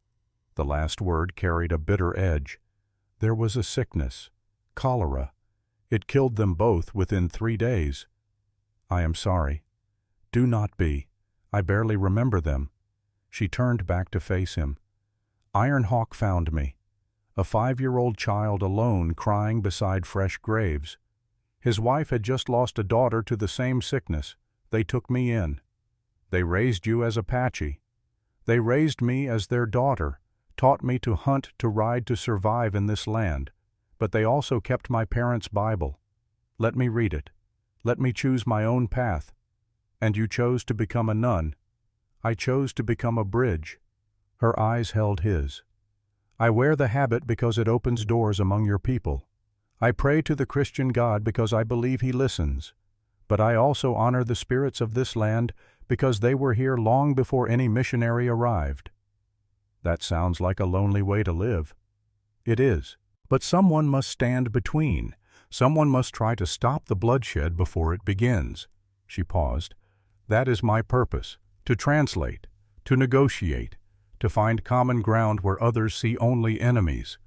The last word carried a bitter edge. "There was a sickness, cholera. It killed them both within 3 days. I am sorry." "Do not be. I barely remember them." She turned back to face him. "Iron Hawk found me. A 5-year-old child alone crying beside fresh graves. His wife had just lost a daughter to the same sickness. They took me in. They raised you as Apache. They raised me as their daughter, taught me to hunt, to ride, to survive in this land. But they also kept my parents' Bible. Let me read it. Let me choose my own path. And you chose to become a nun. I chose to become a bridge." Her eyes held his. I wear the habit because it opens doors among your people. I pray to the Christian God because I believe He listens. But I also honor the spirits of this land because they were here long before any missionary arrived." That sounds like a lonely way to live. It is. But someone must stand between. Someone must try to stop the bloodshed before it begins. She paused. "That is my purpose, to translate, to negotiate, to find common ground where others see only enemies.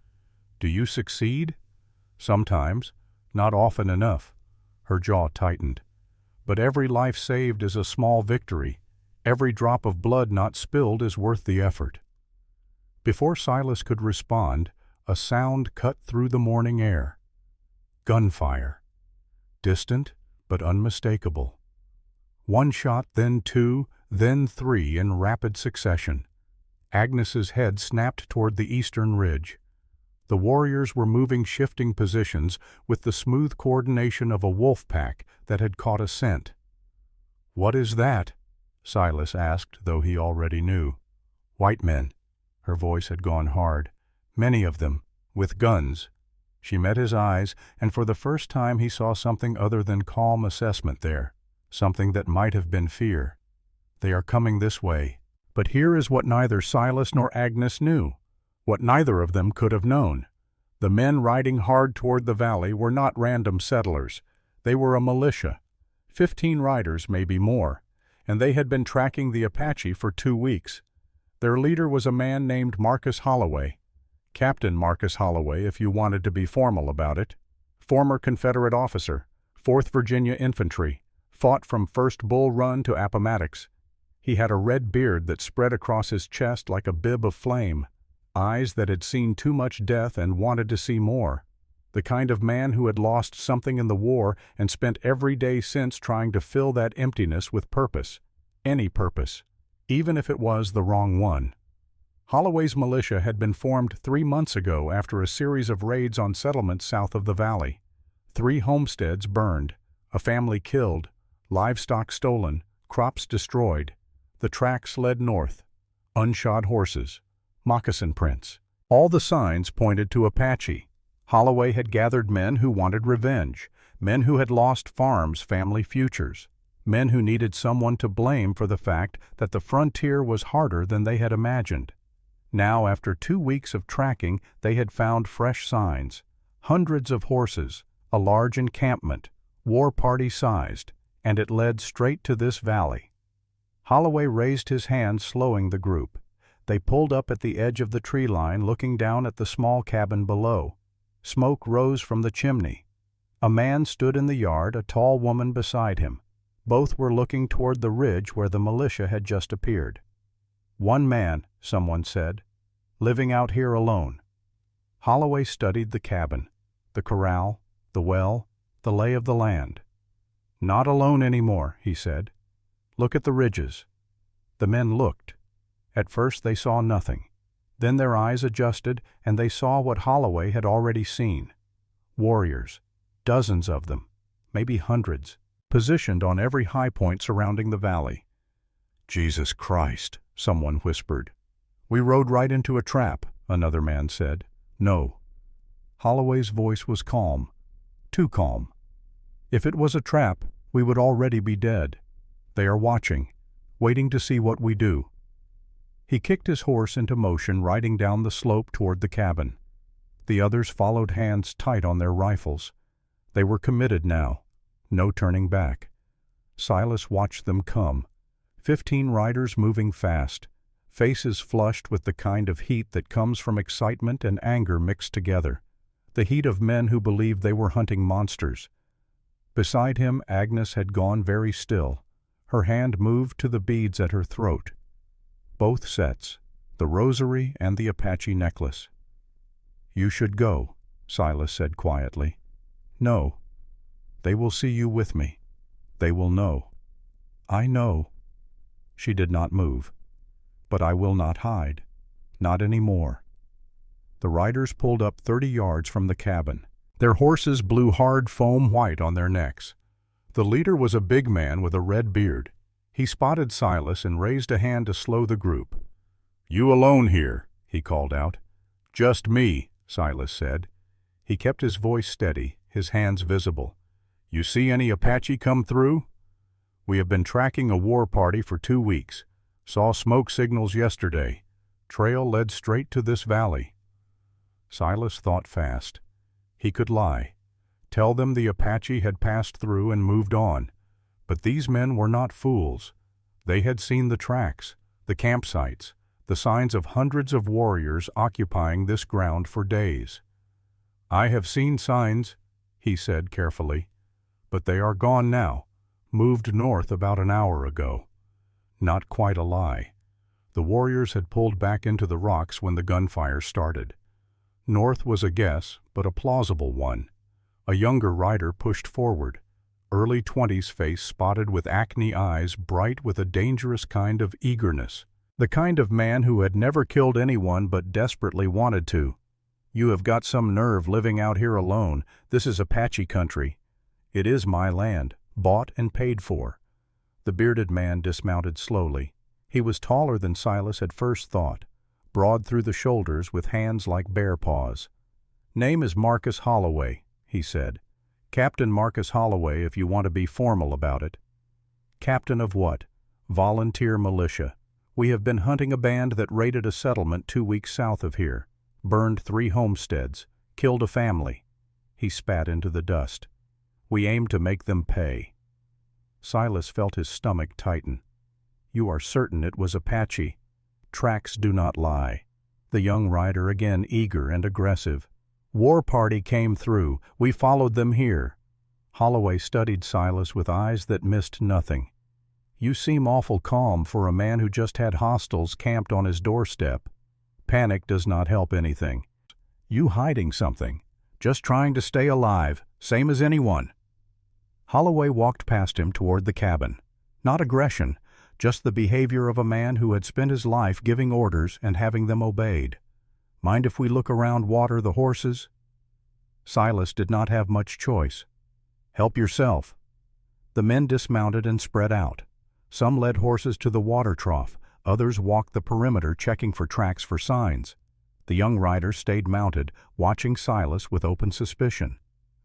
Do you succeed?" "Sometimes, not often enough." Her jaw tightened. "But every life saved is a small victory. Every drop of blood not spilled is worth the effort." Before Silas could respond, a sound cut through the morning air. Gunfire. Distant, but unmistakable. One shot, then two, then three in rapid succession. Agnes's head snapped toward the eastern ridge. The warriors were moving shifting positions with the smooth coordination of a wolf pack that had caught a scent. "What is that?" Silas asked, though he already knew. "White men." Her voice had gone hard. "Many of them, with guns." She met his eyes, and for the first time he saw something other than calm assessment there, something that might have been fear. "They are coming this way." But here is what neither Silas nor Agnes knew, what neither of them could have known. The men riding hard toward the valley were not random settlers. They were a militia, 15 riders, maybe more, and they had been tracking the Apache for 2 weeks. Their leader was a man named Marcus Holloway. Captain Marcus Holloway, if you wanted to be formal about it. Former Confederate officer, 4th Virginia Infantry, fought from First Bull Run to Appomattox. He had a red beard that spread across his chest like a bib of flame, eyes that had seen too much death and wanted to see more. The kind of man who had lost something in the war and spent every day since trying to fill that emptiness with purpose. Any purpose, even if it was the wrong one. Holloway's militia had been formed 3 months ago after a series of raids on settlements south of the valley. 3 homesteads burned, a family killed, livestock stolen, crops destroyed. The tracks led north. Unshod horses, moccasin prints. All the signs pointed to Apache. Holloway had gathered men who wanted revenge, men who had lost farms, family futures, men who needed someone to blame for the fact that the frontier was harder than they had imagined. Now, after 2 weeks of tracking, they had found fresh signs. Hundreds of horses, a large encampment, war party sized, and it led straight to this valley. Holloway raised his hand, slowing the group. They pulled up at the edge of the tree line, looking down at the small cabin below. Smoke rose from the chimney. A man stood in the yard, a tall woman beside him. Both were looking toward the ridge where the militia had just appeared. "One man," someone said, "living out here alone." Holloway studied the cabin, the corral, the well, the lay of the land. "Not alone anymore," he said. "Look at the ridges." The men looked. At first they saw nothing. Then their eyes adjusted, and they saw what Holloway had already seen. Warriors, dozens of them, maybe hundreds, positioned on every high point surrounding the valley. "Jesus Christ," someone whispered. "We rode right into a trap," another man said. "No." Holloway's voice was calm, too calm. "If it was a trap, we would already be dead. They are watching, waiting to see what we do." He kicked his horse into motion, riding down the slope toward the cabin. The others followed, hands tight on their rifles. They were committed now. No turning back. Silas watched them come. 15 riders moving fast, faces flushed with the kind of heat that comes from excitement and anger mixed together, the heat of men who believed they were hunting monsters. Beside him, Agnes had gone very still. Her hand moved to the beads at her throat. Both sets, the rosary and the Apache necklace. "You should go," Silas said quietly. "No. They will see you with me. They will know." "I know." She did not move. "But I will not hide. Not any more." The riders pulled up 30 yards from the cabin. Their horses blew hard foam white on their necks. The leader was a big man with a red beard. He spotted Silas and raised a hand to slow the group. "You alone here," he called out. Just me, Silas said. He kept his voice steady, his hands visible. You see any Apache come through? We have been tracking a war party for 2 weeks. Saw smoke signals yesterday. Trail led straight to this valley. Silas thought fast. He could lie. Tell them the Apache had passed through and moved on. But these men were not fools. They had seen the tracks, the campsites, the signs of hundreds of warriors occupying this ground for days. I have seen signs, he said carefully, but they are gone now, moved north about an hour ago. Not quite a lie. The warriors had pulled back into the rocks when the gunfire started. North was a guess, but a plausible one. A younger rider pushed forward, early 20s face spotted with acne eyes bright with a dangerous kind of eagerness. The kind of man who had never killed anyone but desperately wanted to. You have got some nerve living out here alone. This is Apache country. It is my land, bought and paid for. The bearded man dismounted slowly. He was taller than Silas had first thought, broad through the shoulders with hands like bear paws. Name is Marcus Holloway, he said. Captain Marcus Holloway if you want to be formal about it. Captain of what? Volunteer militia. We have been hunting a band that raided a settlement 2 weeks south of here, burned 3 homesteads, killed a family. He spat into the dust. We aim to make them pay. Silas felt his stomach tighten. You are certain it was Apache? Tracks do not lie. The young rider again eager and aggressive. War party came through. We followed them here. Holloway studied Silas with eyes that missed nothing. You seem awful calm for a man who just had hostiles camped on his doorstep. Panic does not help anything. You hiding something. Just trying to stay alive, same as anyone. Holloway walked past him toward the cabin. Not aggression, just the behavior of a man who had spent his life giving orders and having them obeyed. Mind if we look around, water the horses? Silas did not have much choice. Help yourself. The men dismounted and spread out. Some led horses to the water trough, others walked the perimeter checking for tracks for signs. The young rider stayed mounted, watching Silas with open suspicion.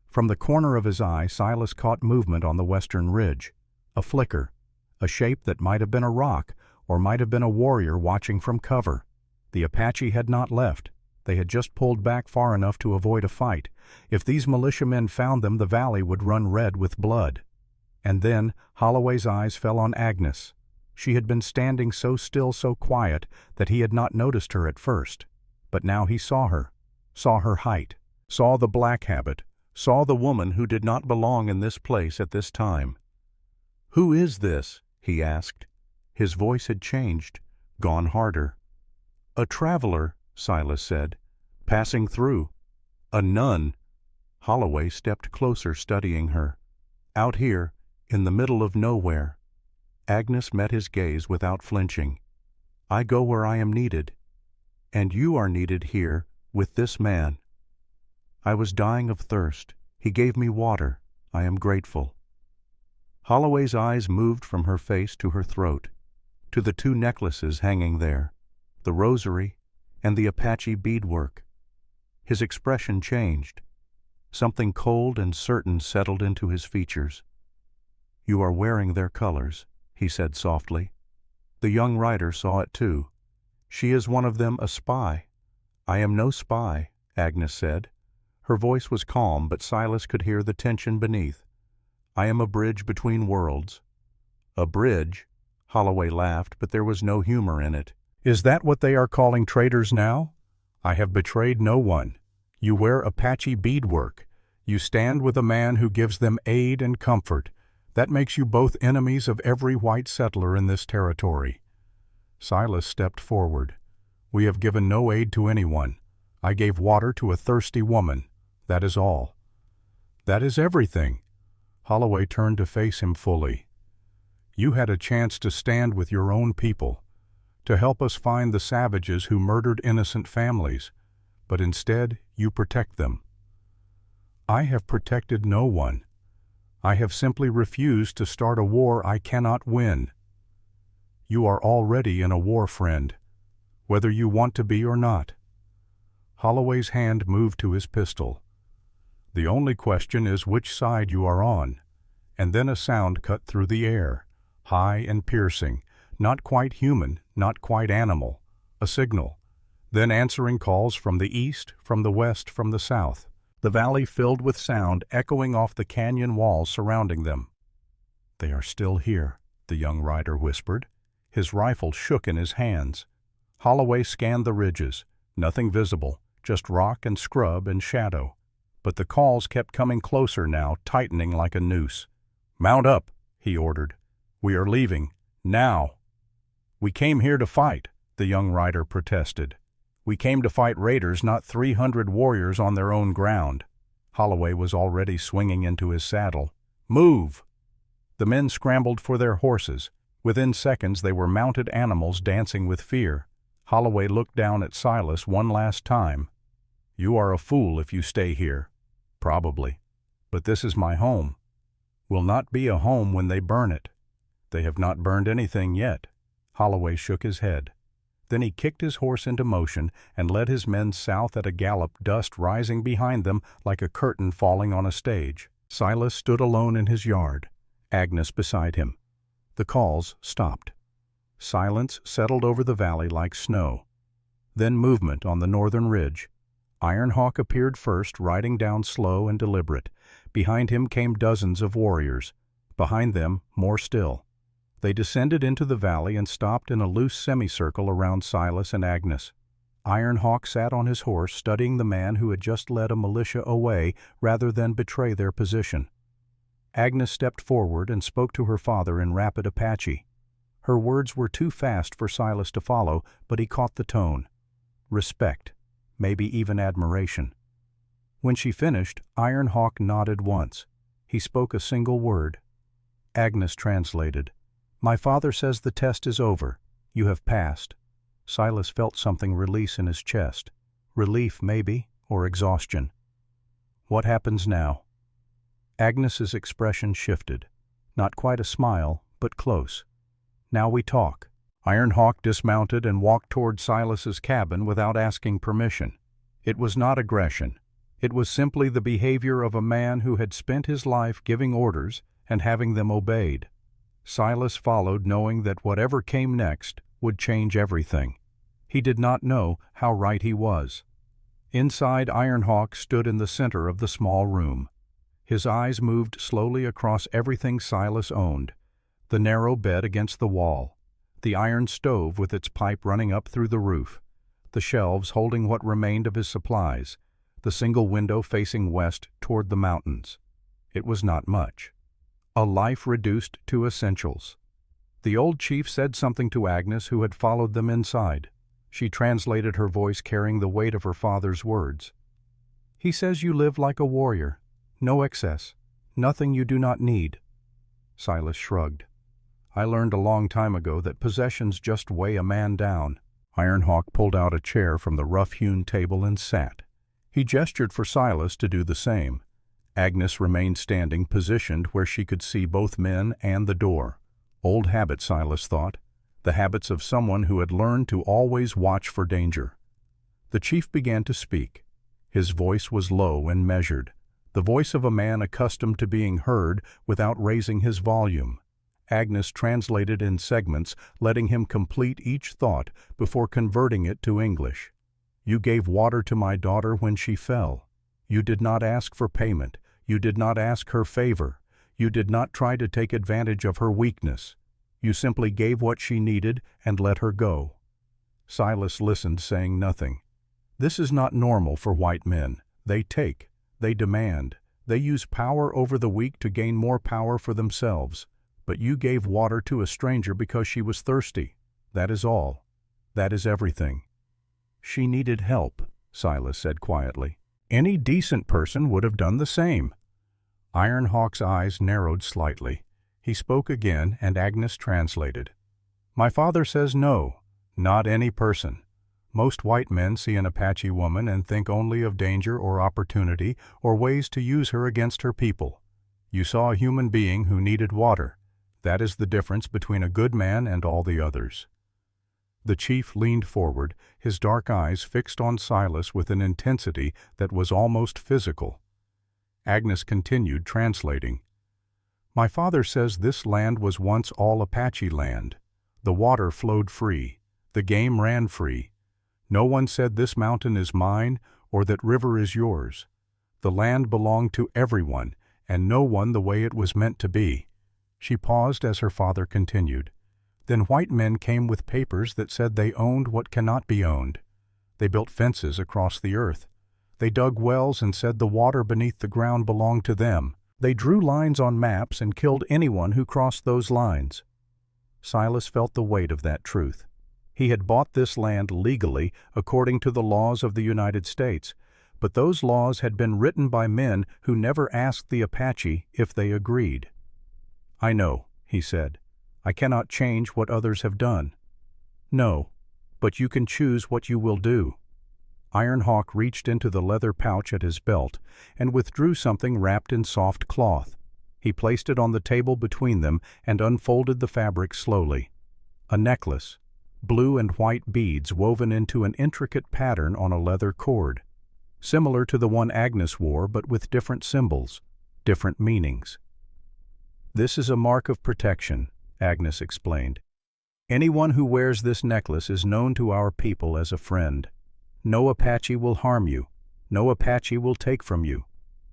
From the corner of his eye, Silas caught movement on the western ridge. A flicker, a shape that might have been a rock or might have been a warrior watching from cover. The Apache had not left. They had just pulled back far enough to avoid a fight. If these militiamen found them, the valley would run red with blood. And then Holloway's eyes fell on Agnes. She had been standing so still, so quiet, that he had not noticed her at first. But now he saw her height, saw the black habit, saw the woman who did not belong in this place at this time. "Who is this?" he asked. His voice had changed, gone harder. "A traveler," Silas said, "passing through. A nun." Holloway stepped closer, studying her. "Out here, in the middle of nowhere." Agnes met his gaze without flinching. "I go where I am needed. And you are needed here, with this man. I was dying of thirst. He gave me water. I am grateful." Holloway's eyes moved from her face to her throat, to the 2 necklaces hanging there, the rosary and the Apache beadwork. His expression changed. Something cold and certain settled into his features. "You are wearing their colors," he said softly. The young rider saw it too. "She is one of them, a spy." "I am no spy," Agnes said. Her voice was calm, but Silas could hear the tension beneath. "I am a bridge between worlds." "A bridge?" Holloway laughed, but there was no humor in it. "Is that what they are calling traitors now? I have betrayed no one. You wear Apache beadwork. You stand with a man who gives them aid and comfort. That makes you both enemies of every white settler in this territory." Silas stepped forward. "We have given no aid to anyone. I gave water to a thirsty woman. That is all." "That is everything." Holloway turned to face him fully. "You had a chance to stand with your own people, to help us find the savages who murdered innocent families, but instead you protect them." "I have protected no one. I have simply refused to start a war I cannot win." "You are already in a war, friend, whether you want to be or not." Holloway's hand moved to his pistol. "The only question is which side you are on." And then a sound cut through the air, high and piercing, not quite human, not quite animal, a signal. Then answering calls from the east, from the west, from the south. The valley filled with sound echoing off the canyon walls surrounding them. "They are still here," the young rider whispered. His rifle shook in his hands. Holloway scanned the ridges. Nothing visible, just rock and scrub and shadow. But the calls kept coming closer now, tightening like a noose. "Mount up," he ordered. "We are leaving. Now." "We came here to fight," the young rider protested. "We came to fight raiders, not 300 warriors on their own ground." Holloway was already swinging into his saddle. "Move!" The men scrambled for their horses. Within seconds they were mounted animals dancing with fear. Holloway looked down at Silas one last time. "You are a fool if you stay here." "Probably. But this is my home." "Will not be a home when they burn it." "They have not burned anything yet." Holloway shook his head. Then he kicked his horse into motion and led his men south at a gallop, dust rising behind them like a curtain falling on a stage. Silas stood alone in his yard, Agnes beside him. The calls stopped. Silence settled over the valley like snow. Then movement on the northern ridge. Iron Hawk appeared first, riding down slow and deliberate. Behind him came dozens of warriors. Behind them, more still. They descended into the valley and stopped in a loose semicircle around Silas and Agnes. Iron Hawk sat on his horse, studying the man who had just led a militia away rather than betray their position. Agnes stepped forward and spoke to her father in rapid Apache. Her words were too fast for Silas to follow, but he caught the tone. Respect, maybe even admiration. When she finished, Iron Hawk nodded once. He spoke a single word. Agnes translated. "My father says the test is over. You have passed." Silas felt something release in his chest. Relief, maybe, or exhaustion. "What happens now?" Agnes's expression shifted. Not quite a smile, but close. "Now we talk." Iron Hawk dismounted and walked toward Silas's cabin without asking permission. It was not aggression. It was simply the behavior of a man who had spent his life giving orders and having them obeyed. Silas followed, knowing that whatever came next would change everything. He did not know how right he was. Inside, Iron Hawk stood in the center of the small room. His eyes moved slowly across everything Silas owned. The narrow bed against the wall. The iron stove with its pipe running up through the roof. The shelves holding what remained of his supplies. The single window facing west toward the mountains. It was not much. A life reduced to essentials. The old chief said something to Agnes, who had followed them inside. She translated, her voice carrying the weight of her father's words. "He says you live like a warrior. No excess. Nothing you do not need." Silas shrugged. "I learned a long time ago that possessions just weigh a man down." Iron Hawk pulled out a chair from the rough-hewn table and sat. He gestured for Silas to do the same. Agnes remained standing, positioned where she could see both men and the door. Old habit, Silas thought. The habits of someone who had learned to always watch for danger. The chief began to speak. His voice was low and measured, the voice of a man accustomed to being heard without raising his volume. Agnes translated in segments, letting him complete each thought before converting it to English. "You gave water to my daughter when she fell. You did not ask for payment. You did not ask her favor. You did not try to take advantage of her weakness. You simply gave what she needed and let her go." Silas listened, saying nothing. This is not normal for white men. They take. They demand. They use power over the weak to gain more power for themselves. But you gave water to a stranger because she was thirsty. That is all. That is everything. "She needed help," Silas said quietly. "Any decent person would have done the same." Iron Hawk's eyes narrowed slightly. He spoke again, and Agnes translated. "My father says no, not any person. Most white men see an Apache woman and think only of danger or opportunity or ways to use her against her people. You saw a human being who needed water. That is the difference between a good man and all the others." The chief leaned forward, his dark eyes fixed on Silas with an intensity that was almost physical. Agnes continued, translating. My father says this land was once all Apache land. The water flowed free. The game ran free. No one said this mountain is mine or that river is yours. The land belonged to everyone, and no one the way it was meant to be. She paused as her father continued. Then white men came with papers that said they owned what cannot be owned. They built fences across the earth. They dug wells and said the water beneath the ground belonged to them. They drew lines on maps and killed anyone who crossed those lines. Silas felt the weight of that truth. He had bought this land legally according to the laws of the United States, but those laws had been written by men who never asked the Apache if they agreed. I know, he said. I cannot change what others have done. No, but you can choose what you will do. Iron Hawk reached into the leather pouch at his belt and withdrew something wrapped in soft cloth. He placed it on the table between them and unfolded the fabric slowly. A necklace, blue and white beads woven into an intricate pattern on a leather cord, similar to the one Agnes wore but with different symbols, different meanings. This is a mark of protection, Agnes explained. Anyone who wears this necklace is known to our people as a friend. No Apache will harm you. No Apache will take from you.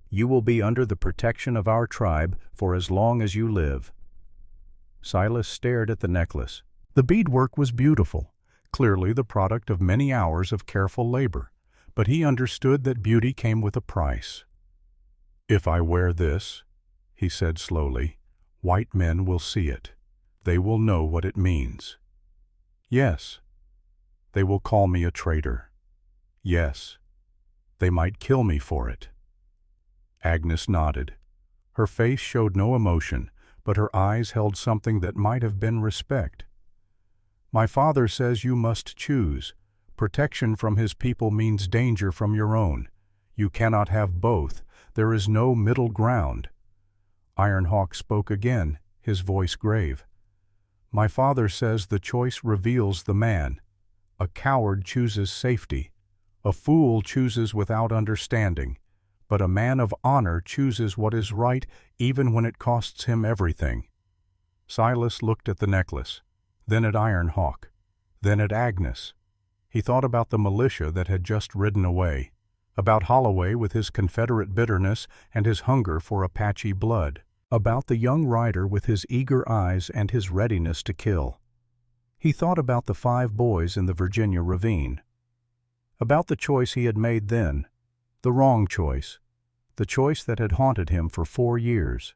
You will be under the protection of our tribe for as long as you live. Silas stared at the necklace. The beadwork was beautiful, clearly the product of many hours of careful labor, but he understood that beauty came with a price. If I wear this, he said slowly, white men will see it. They will know what it means. Yes, they will call me a traitor. Yes, they might kill me for it. Agnes nodded. Her face showed no emotion, but her eyes held something that might have been respect. My father says you must choose. Protection from his people means danger from your own. You cannot have both. There is no middle ground. Iron Hawk spoke again, his voice grave. My father says the choice reveals the man. A coward chooses safety. A fool chooses without understanding. But a man of honor chooses what is right even when it costs him everything. Silas looked at the necklace, then at Iron Hawk, then at Agnes. He thought about the militia that had just ridden away, about Holloway with his Confederate bitterness and his hunger for Apache blood, about the young rider with his eager eyes and his readiness to kill. He thought about the 5 boys in the Virginia ravine, about the choice he had made then, the wrong choice, the choice that had haunted him for 4 years.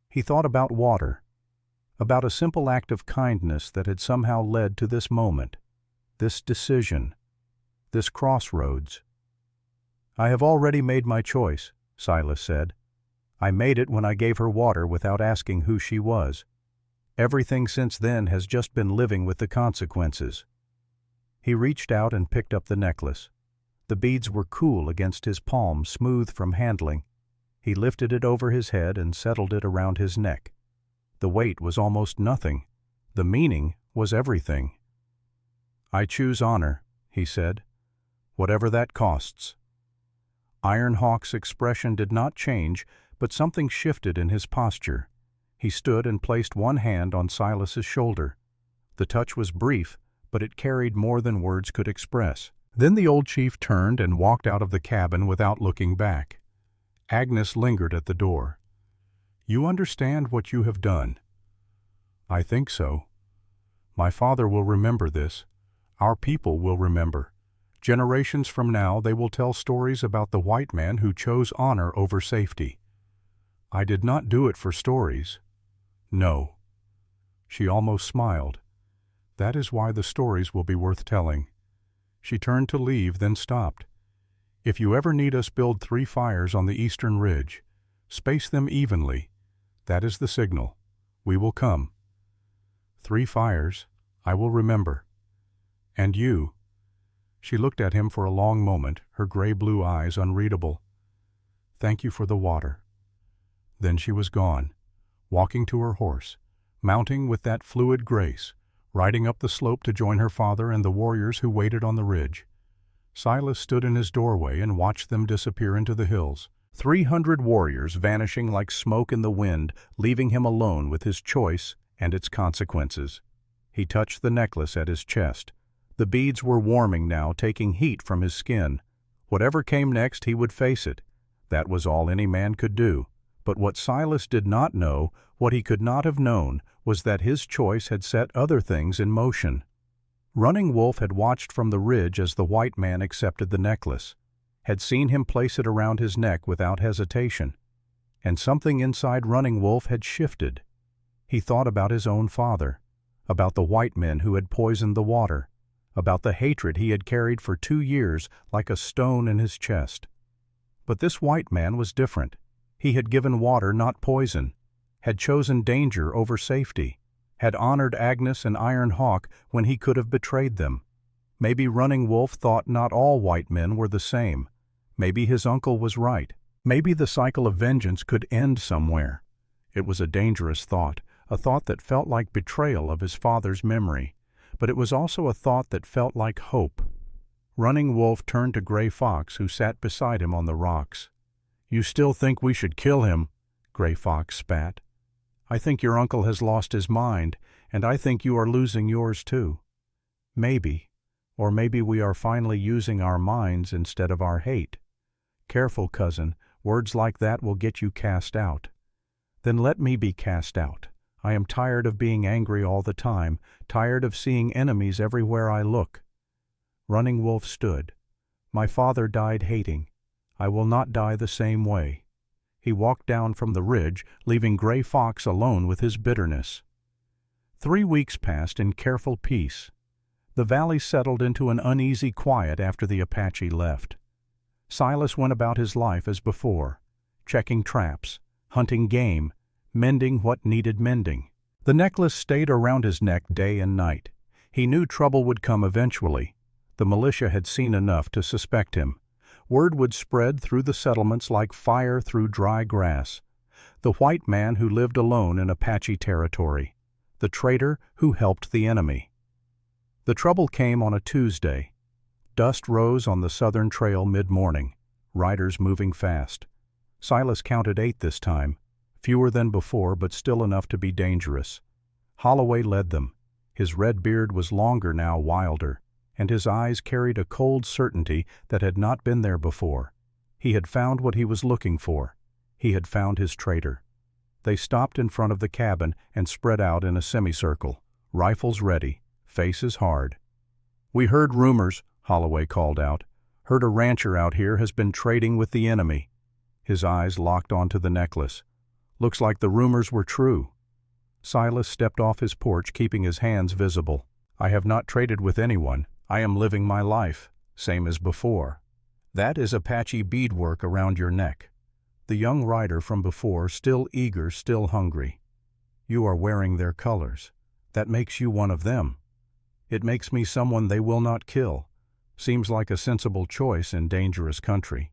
He thought about water, about a simple act of kindness that had somehow led to this moment, this decision, this crossroads. I have already made my choice, Silas said. I made it when I gave her water without asking who she was. Everything since then has just been living with the consequences. He reached out and picked up the necklace. The beads were cool against his palm, smooth from handling. He lifted it over his head and settled it around his neck. The weight was almost nothing. The meaning was everything. I choose honor, he said, whatever that costs. Iron Hawk's expression did not change, but something shifted in his posture. He stood and placed one hand on Silas's shoulder. The touch was brief, but it carried more than words could express. Then the old chief turned and walked out of the cabin without looking back. Agnes lingered at the door. You understand what you have done? I think so. My father will remember this. Our people will remember. Generations from now they will tell stories about the white man who chose honor over safety. I did not do it for stories. No. She almost smiled. That is why the stories will be worth telling. She turned to leave, then stopped. If you ever need us build 3 fires on the eastern ridge, space them evenly. That is the signal. We will come. 3 fires, I will remember. And you. She looked at him for a long moment, her gray-blue eyes unreadable. Thank you for the water. Then she was gone, walking to her horse, mounting with that fluid grace, riding up the slope to join her father and the warriors who waited on the ridge. Silas stood in his doorway and watched them disappear into the hills. 300 warriors vanishing like smoke in the wind, leaving him alone with his choice and its consequences. He touched the necklace at his chest. The beads were warming now, taking heat from his skin. Whatever came next, he would face it. That was all any man could do. But what Silas did not know, what he could not have known, was that his choice had set other things in motion. Running Wolf had watched from the ridge as the white man accepted the necklace, had seen him place it around his neck without hesitation. And something inside Running Wolf had shifted. He thought about his own father, about the white men who had poisoned the water, about the hatred he had carried for 2 years like a stone in his chest. But this white man was different. He had given water, not poison, had chosen danger over safety, had honored Agnes and Iron Hawk when he could have betrayed them. Maybe Running Wolf thought not all white men were the same. Maybe his uncle was right. Maybe the cycle of vengeance could end somewhere. It was a dangerous thought, a thought that felt like betrayal of his father's memory. But it was also a thought that felt like hope. Running Wolf turned to Gray Fox, who sat beside him on the rocks. "You still think we should kill him?" Gray Fox spat. "I think your uncle has lost his mind, and I think you are losing yours too. Maybe, or maybe we are finally using our minds instead of our hate. Careful, cousin, words like that will get you cast out." "Then let me be cast out. I am tired of being angry all the time, tired of seeing enemies everywhere I look." Running Wolf stood. "My father died hating. I will not die the same way." He walked down from the ridge, leaving Gray Fox alone with his bitterness. 3 weeks passed in careful peace. The valley settled into an uneasy quiet after the Apache left. Silas went about his life as before, checking traps, hunting game, mending what needed mending. The necklace stayed around his neck day and night. He knew trouble would come eventually. The militia had seen enough to suspect him. Word would spread through the settlements like fire through dry grass. The white man who lived alone in Apache territory. The traitor who helped the enemy. The trouble came on a Tuesday. Dust rose on the southern trail mid-morning, riders moving fast. Silas counted 8 this time. Fewer than before, but still enough to be dangerous. Holloway led them. His red beard was longer now, wilder, and his eyes carried a cold certainty that had not been there before. He had found what he was looking for. He had found his traitor. They stopped in front of the cabin and spread out in a semicircle, rifles ready, faces hard. "We heard rumors," Holloway called out. "Heard a rancher out here has been trading with the enemy." His eyes locked onto the necklace. "Looks like the rumors were true." Silas stepped off his porch, keeping his hands visible. "I have not traded with anyone. I am living my life, same as before. That is Apache beadwork around your neck." The young rider from before, still eager, still hungry. "You are wearing their colors. That makes you one of them." "It makes me someone they will not kill. Seems like a sensible choice in dangerous country."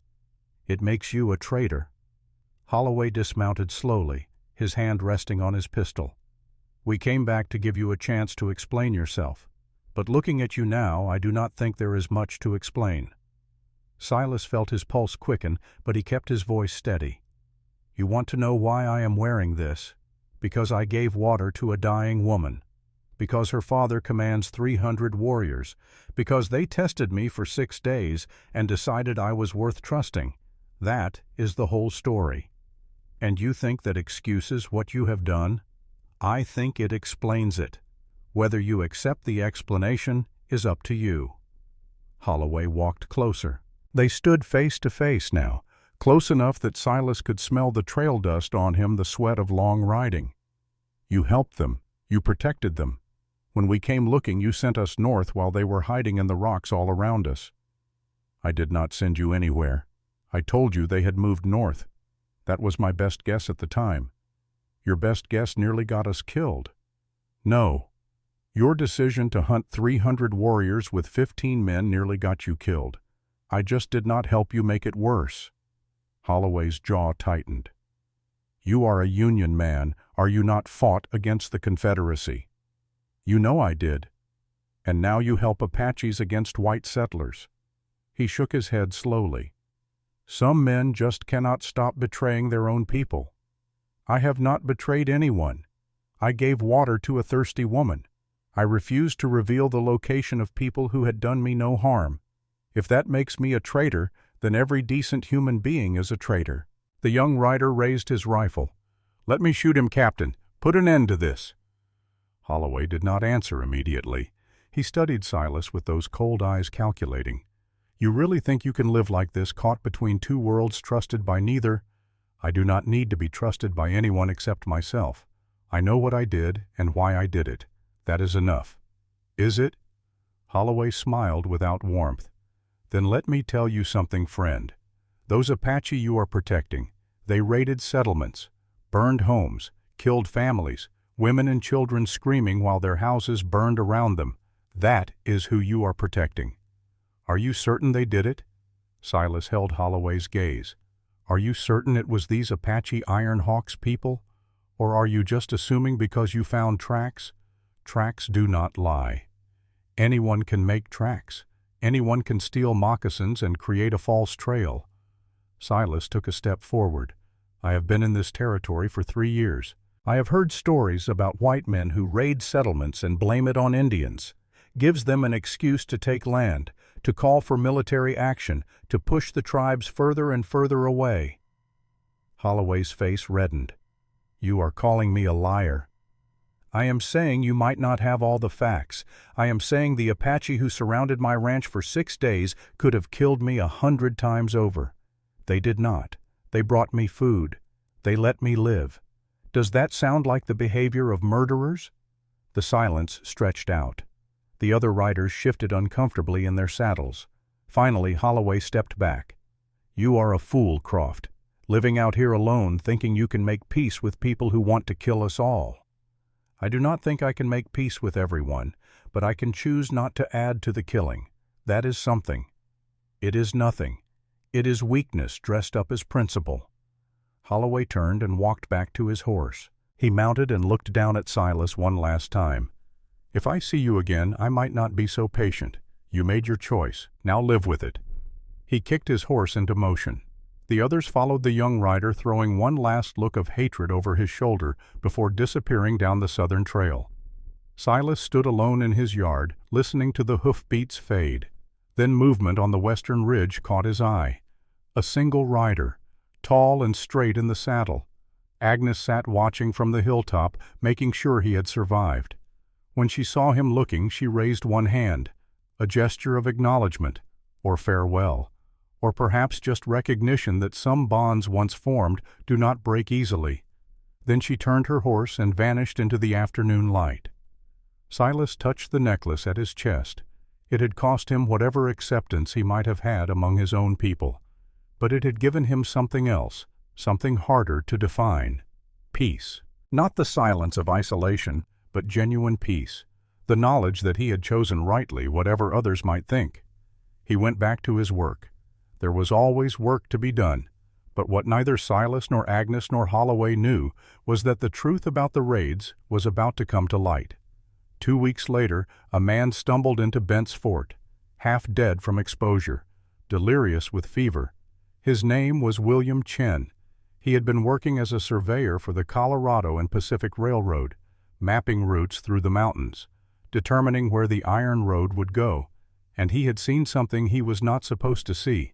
"It makes you a traitor." Holloway dismounted slowly, his hand resting on his pistol. "We came back to give you a chance to explain yourself. But looking at you now, I do not think there is much to explain." Silas felt his pulse quicken, but he kept his voice steady. "You want to know why I am wearing this? Because I gave water to a dying woman. Because her father commands 300 warriors. Because they tested me for 6 days and decided I was worth trusting. That is the whole story. And you think that excuses what you have done? I think it explains it. Whether you accept the explanation is up to you." Holloway walked closer. They stood face to face now, close enough that Silas could smell the trail dust on him, the sweat of long riding. "You helped them. You protected them. When we came looking, you sent us north while they were hiding in the rocks all around us." "I did not send you anywhere. I told you they had moved north. That was my best guess at the time. Your best guess nearly got us killed. No. Your decision to hunt 300 warriors with 15 men nearly got you killed. I just did not help you make it worse." Holloway's jaw tightened. "You are a Union man. Are you not fought against the Confederacy?" You know I did. And now you help Apaches against white settlers. He shook his head slowly. Some men just cannot stop betraying their own people. I have not betrayed anyone. I gave water to a thirsty woman. I refused to reveal the location of people who had done me no harm. If that makes me a traitor, then every decent human being is a traitor. The young rider raised his rifle. Let me shoot him, Captain. Put an end to this. Holloway did not answer immediately. He studied Silas with those cold eyes calculating. You really think you can live like this, caught between two worlds, trusted by neither? I do not need to be trusted by anyone except myself. I know what I did and why I did it. That is enough. Is it? Holloway smiled without warmth. Then let me tell you something, friend. Those Apache you are protecting, they raided settlements, burned homes, killed families, women and children screaming while their houses burned around them. That is who you are protecting. Are you certain they did it? Silas held Holloway's gaze. Are you certain it was these Apache Iron Hawks people? Or are you just assuming because you found tracks? Tracks do not lie. Anyone can make tracks. Anyone can steal moccasins and create a false trail. Silas took a step forward. I have been in this territory for 3 years. I have heard stories about white men who raid settlements and blame it on Indians. Gives them an excuse to take land, to call for military action, to push the tribes further and further away. Holloway's face reddened. You are calling me a liar. I am saying you might not have all the facts. I am saying the Apache who surrounded my ranch for 6 days could have killed me 100 times over. They did not. They brought me food. They let me live. Does that sound like the behavior of murderers? The silence stretched out. The other riders shifted uncomfortably in their saddles. Finally, Holloway stepped back. You are a fool, Croft, living out here alone thinking you can make peace with people who want to kill us all. I do not think I can make peace with everyone, but I can choose not to add to the killing. That is something. It is nothing. It is weakness dressed up as principle. Holloway turned and walked back to his horse. He mounted and looked down at Silas one last time. If I see you again, I might not be so patient. You made your choice. Now live with it. He kicked his horse into motion. The others followed the young rider, throwing one last look of hatred over his shoulder before disappearing down the southern trail. Silas stood alone in his yard, listening to the hoofbeats fade. Then movement on the western ridge caught his eye. A single rider, tall and straight in the saddle. Agnes sat watching from the hilltop, making sure he had survived. When she saw him looking, she raised one hand, a gesture of acknowledgement, or farewell, or perhaps just recognition that some bonds once formed do not break easily. Then she turned her horse and vanished into the afternoon light. Silas touched the necklace at his chest. It had cost him whatever acceptance he might have had among his own people, but it had given him something else, something harder to define. Peace. Not the silence of isolation, but genuine peace, the knowledge that he had chosen rightly whatever others might think. He went back to his work. There was always work to be done, but what neither Silas nor Agnes nor Holloway knew was that the truth about the raids was about to come to light. 2 weeks later, a man stumbled into Bent's Fort, half dead from exposure, delirious with fever. His name was William Chen. He had been working as a surveyor for the Colorado and Pacific Railroad, mapping routes through the mountains, determining where the iron road would go, and he had seen something he was not supposed to see.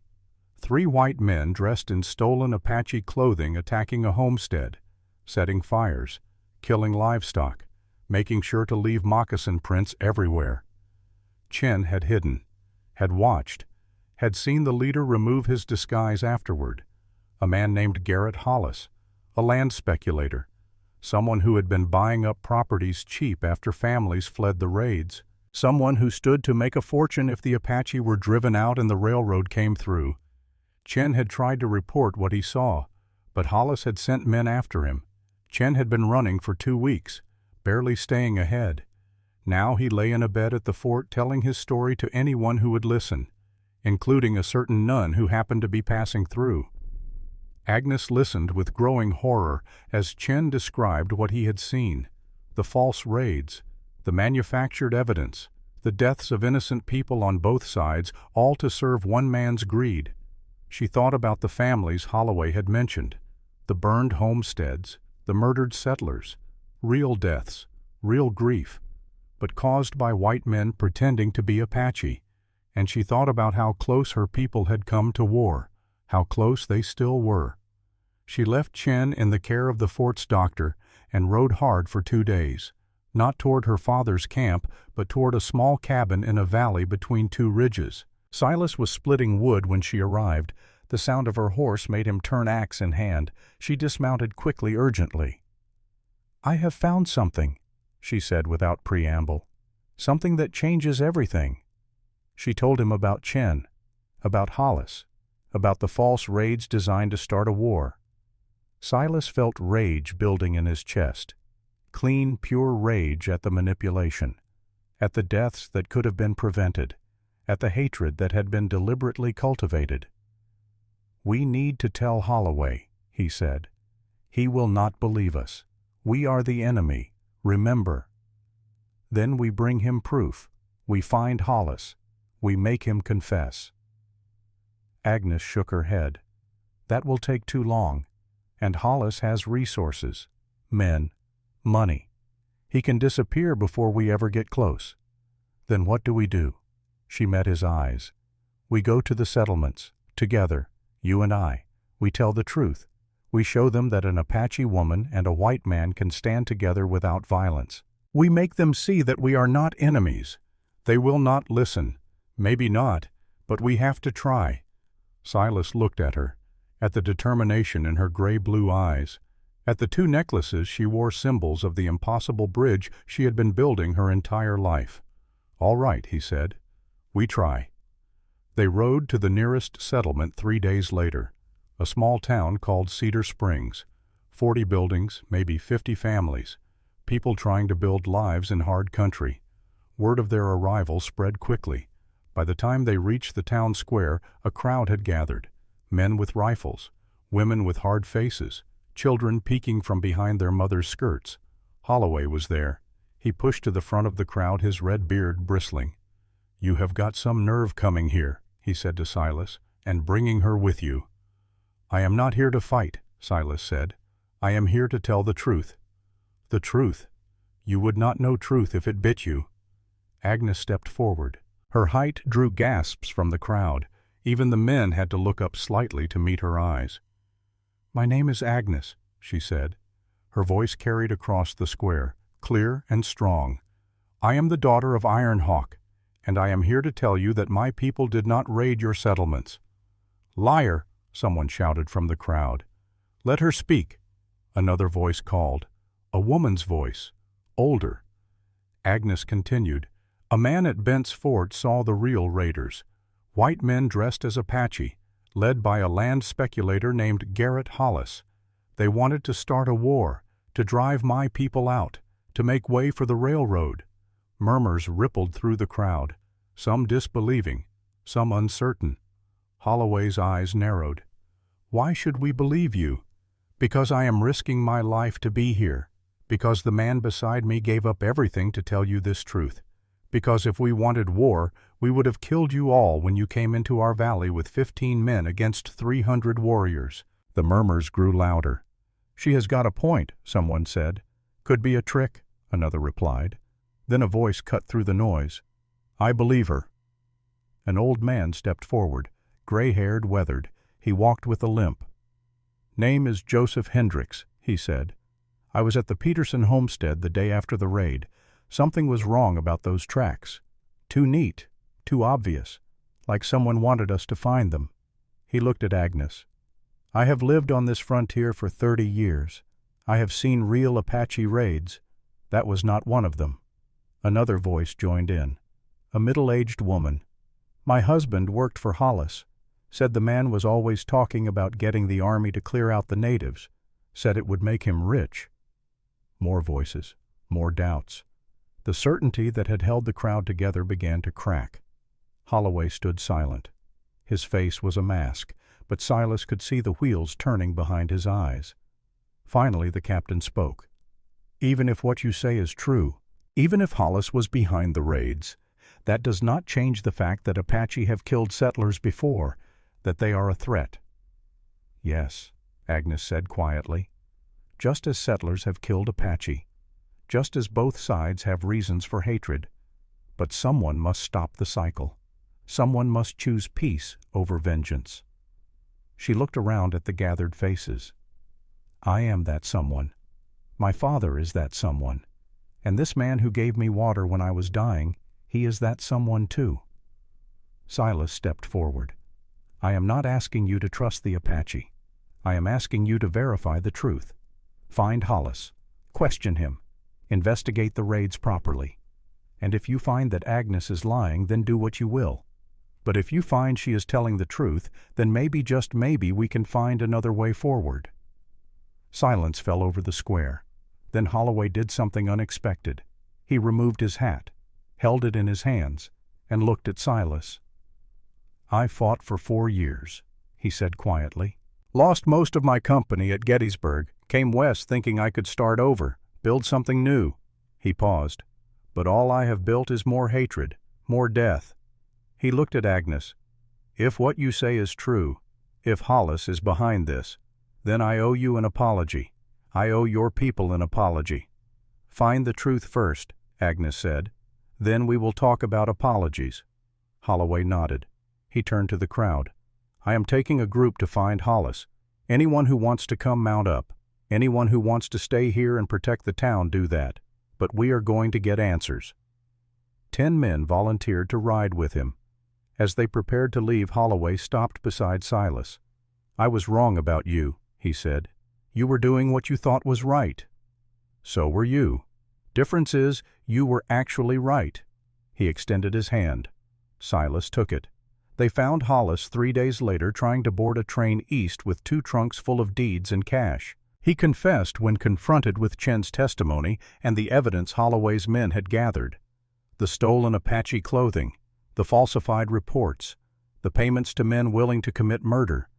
3 white men dressed in stolen Apache clothing attacking a homestead, setting fires, killing livestock, making sure to leave moccasin prints everywhere. Chen had hidden, had watched, had seen the leader remove his disguise afterward, a man named Garrett Hollis, a land speculator, someone who had been buying up properties cheap after families fled the raids, someone who stood to make a fortune if the Apache were driven out and the railroad came through. Chen had tried to report what he saw, but Hollis had sent men after him. Chen had been running for 2 weeks, barely staying ahead. Now he lay in a bed at the fort telling his story to anyone who would listen, including a certain nun who happened to be passing through. Agnes listened with growing horror as Chen described what he had seen, the false raids, the manufactured evidence, the deaths of innocent people on both sides, all to serve one man's greed. She thought about the families Holloway had mentioned, the burned homesteads, the murdered settlers, real deaths, real grief, but caused by white men pretending to be Apache. And she thought about how close her people had come to war, how close they still were. She left Chen in the care of the fort's doctor and rode hard for 2 days, not toward her father's camp, but toward a small cabin in a valley between 2 ridges. Silas was splitting wood when she arrived. The sound of her horse made him turn axe in hand. She dismounted quickly, urgently. "I have found something," she said without preamble. "Something that changes everything." She told him about Chen, about Hollis, about the false raids designed to start a war. Silas felt rage building in his chest. Clean, pure rage at the manipulation, at the deaths that could have been prevented, at the hatred that had been deliberately cultivated. "We need to tell Holloway," he said. "He will not believe us. We are the enemy, remember. Then we bring him proof. We find Hollis. We make him confess." Agnes shook her head. "That will take too long. And Hollis has resources, men, money. He can disappear before we ever get close." "Then what do we do?" She met his eyes. "We go to the settlements, together, you and I. We tell the truth. We show them that an Apache woman and a white man can stand together without violence. We make them see that we are not enemies. They will not listen. Maybe not, but we have to try." Silas looked at her, at the determination in her gray-blue eyes, at the 2 necklaces she wore, symbols of the impossible bridge she had been building her entire life. "All right," he said. "We try." They rode to the nearest settlement 3 days later, a small town called Cedar Springs. 40 buildings, maybe 50 families, people trying to build lives in hard country. Word of their arrival spread quickly. By the time they reached the town square, a crowd had gathered. Men with rifles, women with hard faces, children peeking from behind their mothers' skirts. Holloway was there. He pushed to the front of the crowd, his red beard bristling. "You have got some nerve coming here," he said to Silas, "and bringing her with you." "I am not here to fight," Silas said. "I am here to tell the truth." "The truth? You would not know truth if it bit you." Agnes stepped forward. Her height drew gasps from the crowd. Even the men had to look up slightly to meet her eyes. "My name is Agnes," she said. Her voice carried across the square, clear and strong. "I am the daughter of Iron Hawk, and I am here to tell you that my people did not raid your settlements." "Liar!" someone shouted from the crowd. "Let her speak," another voice called. A woman's voice, older. Agnes continued. "A man at Bent's Fort saw the real raiders. White men dressed as Apache, led by a land speculator named Garrett Hollis. They wanted to start a war, to drive my people out, to make way for the railroad." Murmurs rippled through the crowd, some disbelieving, some uncertain. Holloway's eyes narrowed. "Why should we believe you?" "Because I am risking my life to be here. Because the man beside me gave up everything to tell you this truth. Because if we wanted war, we would have killed you all when you came into our valley with 15 men against 300 warriors." The murmurs grew louder. "She has got a point," someone said. "Could be a trick," another replied. Then a voice cut through the noise. "I believe her." An old man stepped forward, gray-haired, weathered. He walked with a limp. "Name is Joseph Hendricks," he said. "I was at the Peterson homestead the day after the raid. Something was wrong about those tracks. Too neat, too obvious, like someone wanted us to find them." He looked at Agnes. "I have lived on this frontier for 30 years. I have seen real Apache raids. That was not one of them." Another voice joined in. A middle-aged woman. "My husband worked for Hollis. Said the man was always talking about getting the army to clear out the natives. Said it would make him rich." More voices, more doubts. The certainty that had held the crowd together began to crack. Holloway stood silent. His face was a mask, but Silas could see the wheels turning behind his eyes. Finally the captain spoke. "Even if what you say is true, Even if Hollis was behind the raids, that does not change the fact that Apache have killed settlers before, that they are a threat. Yes, Agnes said quietly, just as settlers have killed Apache, just as both sides have reasons for hatred. But someone must stop the cycle. Someone must choose peace over vengeance. She looked around at the gathered faces. I am that someone. My father is that someone. And this man who gave me water when I was dying, he is that someone too. Silas stepped forward. I am not asking you to trust the Apache. I am asking you to verify the truth. Find Hollis. Question him. Investigate the raids properly. And if you find that Agnes is lying, then do what you will. But if you find she is telling the truth, then maybe, just maybe, we can find another way forward. Silence fell over the square. Then Holloway did something unexpected. He removed his hat, held it in his hands, and looked at Silas. I fought for 4 years, he said quietly. Lost most of my company at Gettysburg, came west thinking I could start over, build something new. He paused. But all I have built is more hatred, more death. He looked at Agnes. If what you say is true, if Hollis is behind this, then I owe you an apology. I owe your people an apology. Find the truth first, Agnes said. Then we will talk about apologies. Holloway nodded. He turned to the crowd. I am taking a group to find Hollis. Anyone who wants to come, mount up. Anyone who wants to stay here and protect the town, do that. But we are going to get answers. 10 men volunteered to ride with him. As they prepared to leave, Holloway stopped beside Silas. I was wrong about you, he said. You were doing what you thought was right. So were you. Difference is, you were actually right. He extended his hand. Silas took it. They found Hollis 3 days later trying to board a train east with 2 trunks full of deeds and cash. He confessed when confronted with Chen's testimony and the evidence Holloway's men had gathered. The stolen Apache clothing, the falsified reports, the payments to men willing to commit murder.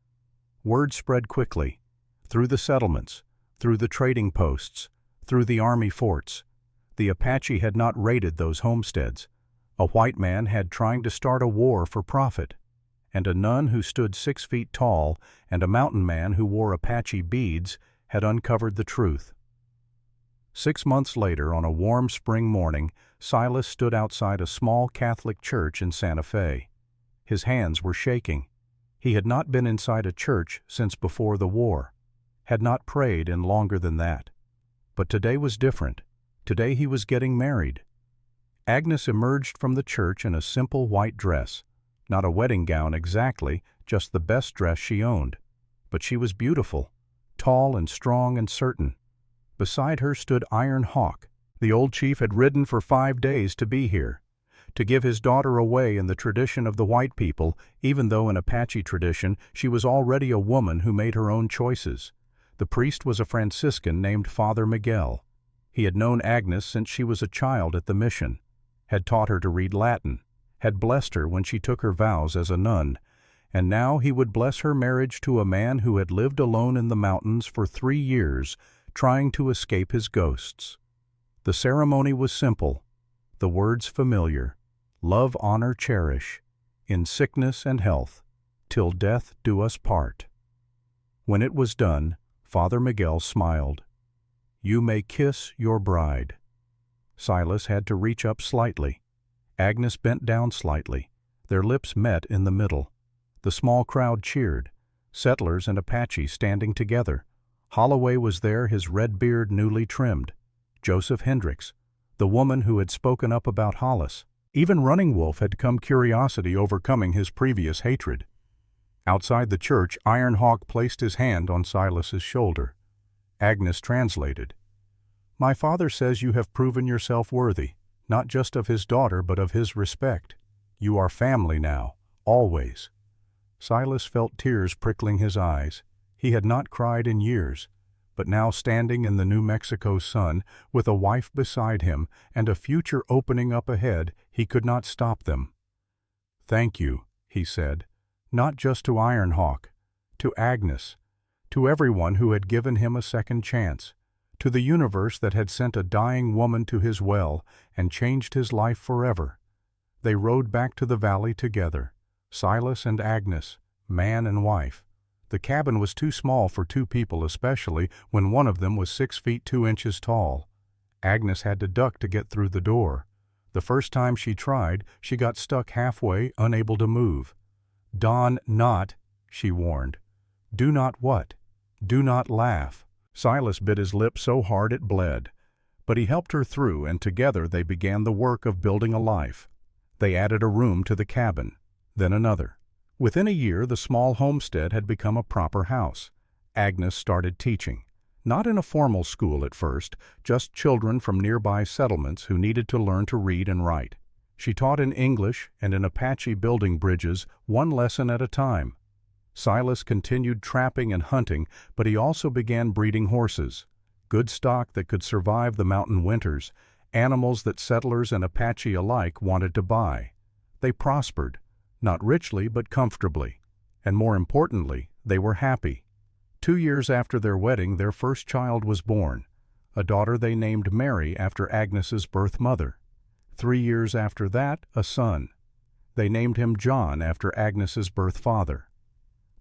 Word spread quickly, through the settlements, through the trading posts, through the army forts. The Apache had not raided those homesteads. A white man had trying to start a war for profit, and a nun who stood 6 feet tall and a mountain man who wore Apache beads had uncovered the truth. 6 months later, on a warm spring morning, Silas stood outside a small Catholic church in Santa Fe. His hands were shaking. He had not been inside a church since before the war, had not prayed in longer than that. But today was different. Today he was getting married. Agnes emerged from the church in a simple white dress, not a wedding gown exactly, just the best dress she owned. But she was beautiful, tall and strong and certain. Beside her stood Iron Hawk. The old chief had ridden for 5 days to be here, to give his daughter away in the tradition of the white people, even though in Apache tradition she was already a woman who made her own choices. The priest was a Franciscan named Father Miguel. He had known Agnes since she was a child at the mission, had taught her to read Latin, had blessed her when she took her vows as a nun, and now he would bless her marriage to a man who had lived alone in the mountains for 3 years, trying to escape his ghosts. The ceremony was simple, the words familiar: love, honor, cherish, in sickness and health, till death do us part. When it was done, Father Miguel smiled. You may kiss your bride. Silas had to reach up slightly. Agnes bent down slightly. Their lips met in the middle. The small crowd cheered, settlers and Apache standing together. Holloway was there, his red beard newly trimmed. Joseph Hendricks, the woman who had spoken up about Hollis. Even Running Wolf had come, curiosity overcoming his previous hatred. Outside the church, Iron Hawk placed his hand on Silas's shoulder. Agnes translated. My father says you have proven yourself worthy, not just of his daughter but of his respect. You are family now, always. Silas felt tears prickling his eyes. He had not cried in years, but now standing in the New Mexico sun, with a wife beside him and a future opening up ahead, he could not stop them. Thank you, he said, not just to Iron Hawk, to Agnes, to everyone who had given him a second chance, to the universe that had sent a dying woman to his well and changed his life forever. They rode back to the valley together, Silas and Agnes, man and wife. The cabin was too small for two people, especially when one of them was 6 feet 2 inches tall. Agnes had to duck to get through the door. The first time she tried, she got stuck halfway, unable to move. "Don not," she warned. "Do not what?" "Do not laugh." Silas bit his lip so hard it bled. But he helped her through, and together they began the work of building a life. They added a room to the cabin, then another. Within a year, the small homestead had become a proper house. Agnes started teaching. Not in a formal school at first, just children from nearby settlements who needed to learn to read and write. She taught in English and in Apache building bridges, one lesson at a time. Silas continued trapping and hunting, but he also began breeding horses. Good stock that could survive the mountain winters, animals that settlers and Apache alike wanted to buy. They prospered, not richly but comfortably. And more importantly, they were happy. 2 years after their wedding, their first child was born, a daughter they named Mary after Agnes's birth mother. 3 years after that, a son. They named him John after Agnes's birth father.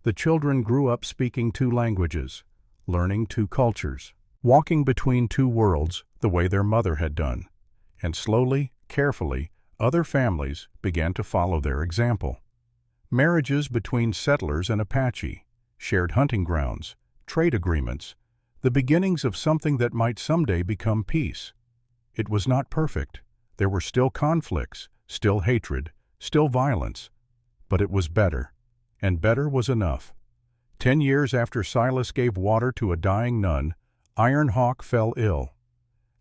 The children grew up speaking 2 languages, learning 2 cultures, walking between 2 worlds the way their mother had done. And slowly, carefully, other families began to follow their example. Marriages between settlers and Apache, shared hunting grounds, trade agreements, the beginnings of something that might someday become peace. It was not perfect. There were still conflicts, still hatred, still violence. But it was better. And better was enough. 10 years after Silas gave water to a dying nun, Iron Hawk fell ill.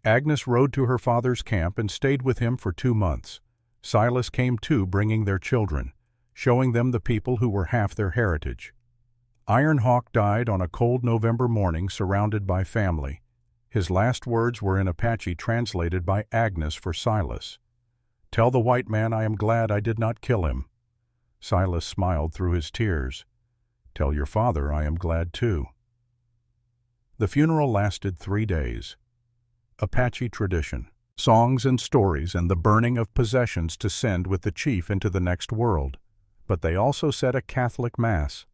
Agnes rode to her father's camp and stayed with him for 2 months. Silas came too, bringing their children, showing them the people who were half their heritage. Iron Hawk died on a cold November morning surrounded by family. His last words were in Apache, translated by Agnes for Silas. "Tell the white man I am glad I did not kill him." Silas smiled through his tears. "Tell your father I am glad too." The funeral lasted 3 days. Apache tradition, songs and stories, and the burning of possessions to send with the chief into the next world. But they also said a Catholic Mass.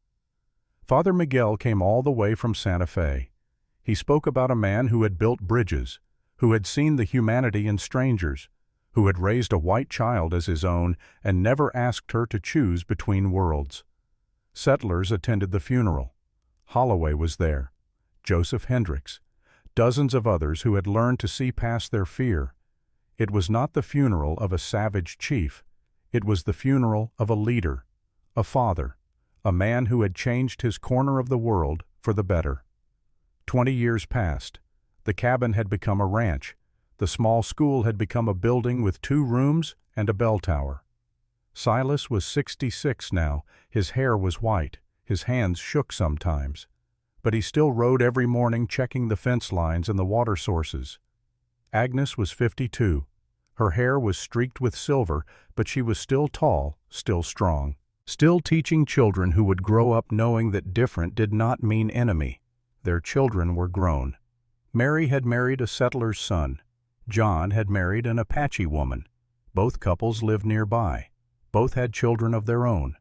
Father Miguel came all the way from Santa Fe. He spoke about a man who had built bridges, who had seen the humanity in strangers, who had raised a white child as his own and never asked her to choose between worlds. Settlers attended the funeral. Holloway was there, Joseph Hendricks, dozens of others who had learned to see past their fear. It was not the funeral of a savage chief. It was the funeral of a leader, a father, a man who had changed his corner of the world for the better. 20 years passed. The cabin had become a ranch. The small school had become a building with 2 rooms and a bell tower. Silas was 66 now. His hair was white. His hands shook sometimes. But he still rode every morning, checking the fence lines and the water sources. Agnes was 52. Her hair was streaked with silver, but she was still tall, still strong, still teaching children who would grow up knowing that different did not mean enemy. Their children were grown. Mary had married a settler's son. John had married an Apache woman. Both couples lived nearby. Both had children of their own.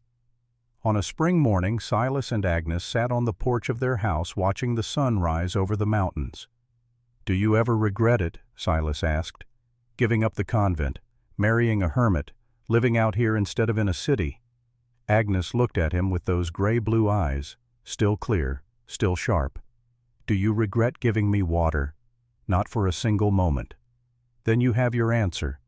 On a spring morning, Silas and Agnes sat on the porch of their house watching the sun rise over the mountains. "Do you ever regret it?" Silas asked. "Giving up the convent, marrying a hermit, living out here instead of in a city?" Agnes looked at him with those gray-blue eyes, still clear, still sharp. "Do you regret giving me water?" "Not for a single moment." "Then you have your answer."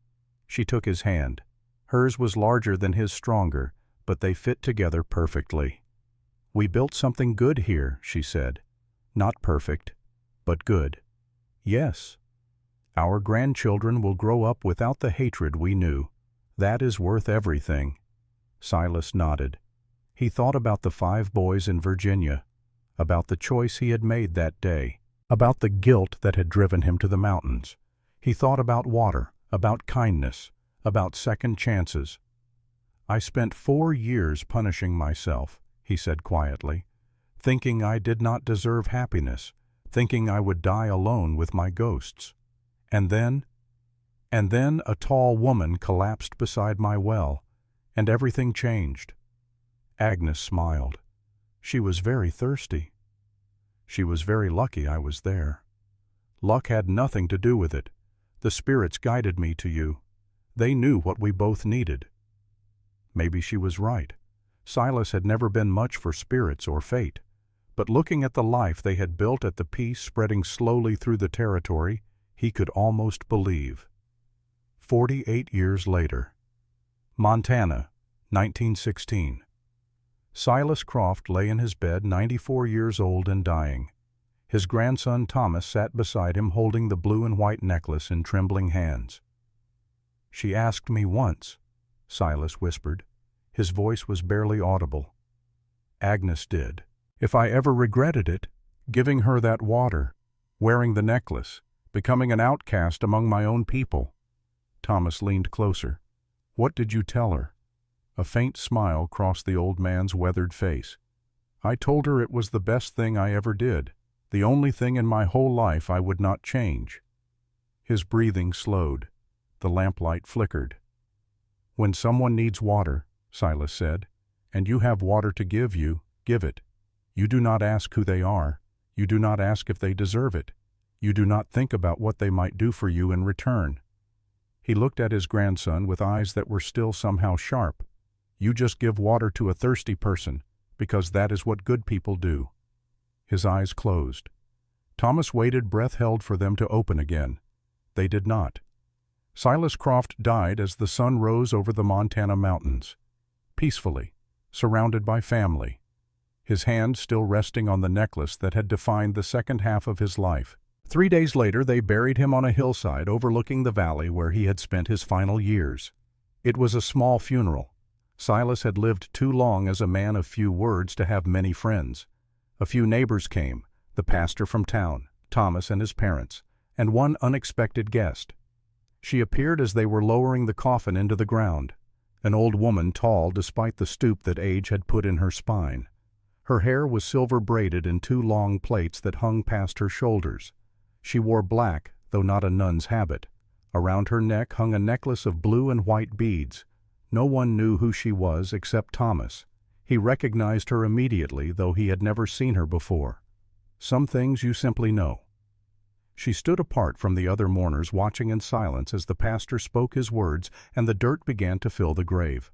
She took his hand. Hers was larger than his, stronger, but they fit together perfectly. "We built something good here," she said. "Not perfect, but good." "Yes. Our grandchildren will grow up without the hatred we knew. That is worth everything." Silas nodded. He thought about the 5 boys in Virginia, about the choice he had made that day, about the guilt that had driven him to the mountains. He thought about water, about kindness, about second chances. "I spent 4 years punishing myself," he said quietly, "thinking I did not deserve happiness, thinking I would die alone with my ghosts. And then a tall woman collapsed beside my well, and everything changed. Agnes smiled. She was very thirsty. She was very lucky I was there. Luck had nothing to do with it. The spirits guided me to you. They knew what we both needed. Maybe she was right. Silas had never been much for spirits or fate, but looking at the life they had built at the peace spreading slowly through the territory, he could almost believe. 48 years later. Montana, 1916. Silas Croft lay in his bed, 94 years old and dying. His grandson Thomas sat beside him holding the blue and white necklace in trembling hands. "She asked me once," Silas whispered. His voice was barely audible. "Agnes did. If I ever regretted it, giving her that water, wearing the necklace, becoming an outcast among my own people." Thomas leaned closer. "What did you tell her?" A faint smile crossed the old man's weathered face. "I told her it was the best thing I ever did, the only thing in my whole life I would not change." His breathing slowed. The lamplight flickered. "When someone needs water," Silas said, "and you have water to give you, give it. You do not ask who they are. You do not ask if they deserve it. You do not think about what they might do for you in return." He looked at his grandson with eyes that were still somehow sharp. "You just give water to a thirsty person, because that is what good people do." His eyes closed. Thomas waited, breath held for them to open again. They did not. Silas Croft died as the sun rose over the Montana mountains, peacefully, surrounded by family, his hand still resting on the necklace that had defined the second half of his life. 3 days later they buried him on a hillside overlooking the valley where he had spent his final years. It was a small funeral. Silas had lived too long as a man of few words to have many friends. A few neighbors came, the pastor from town, Thomas and his parents, and one unexpected guest. She appeared as they were lowering the coffin into the ground, an old woman tall despite the stoop that age had put in her spine. Her hair was silver braided in 2 long plaits that hung past her shoulders. She wore black, though not a nun's habit. Around her neck hung a necklace of blue and white beads. No one knew who she was except Thomas. He recognized her immediately, though he had never seen her before. Some things you simply know. She stood apart from the other mourners, watching in silence as the pastor spoke his words and the dirt began to fill the grave.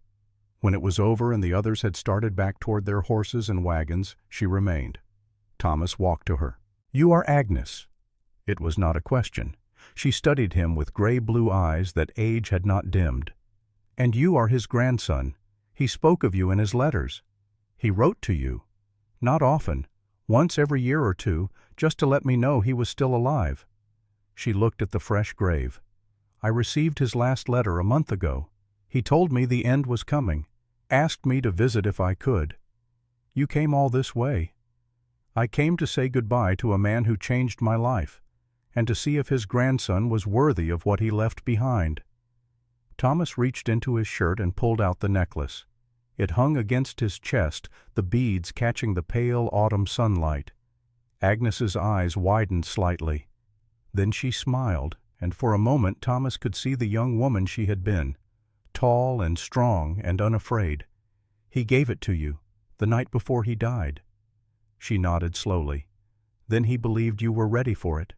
When it was over and the others had started back toward their horses and wagons, she remained. Thomas walked to her. "You are Agnes." It was not a question. She studied him with gray-blue eyes that age had not dimmed. "And you are his grandson. He spoke of you in his letters. He wrote to you. Not often, once every year or two, just to let me know he was still alive." She looked at the fresh grave. "I received his last letter a month ago. He told me the end was coming, asked me to visit if I could. You came all this way." "I came to say goodbye to a man who changed my life, and to see if his grandson was worthy of what he left behind." Thomas reached into his shirt and pulled out the necklace. It hung against his chest, the beads catching the pale autumn sunlight. Agnes's eyes widened slightly. Then she smiled, and for a moment Thomas could see the young woman she had been, tall and strong and unafraid. "He gave it to you, the night before he died." She nodded slowly. "Then he believed you were ready for it."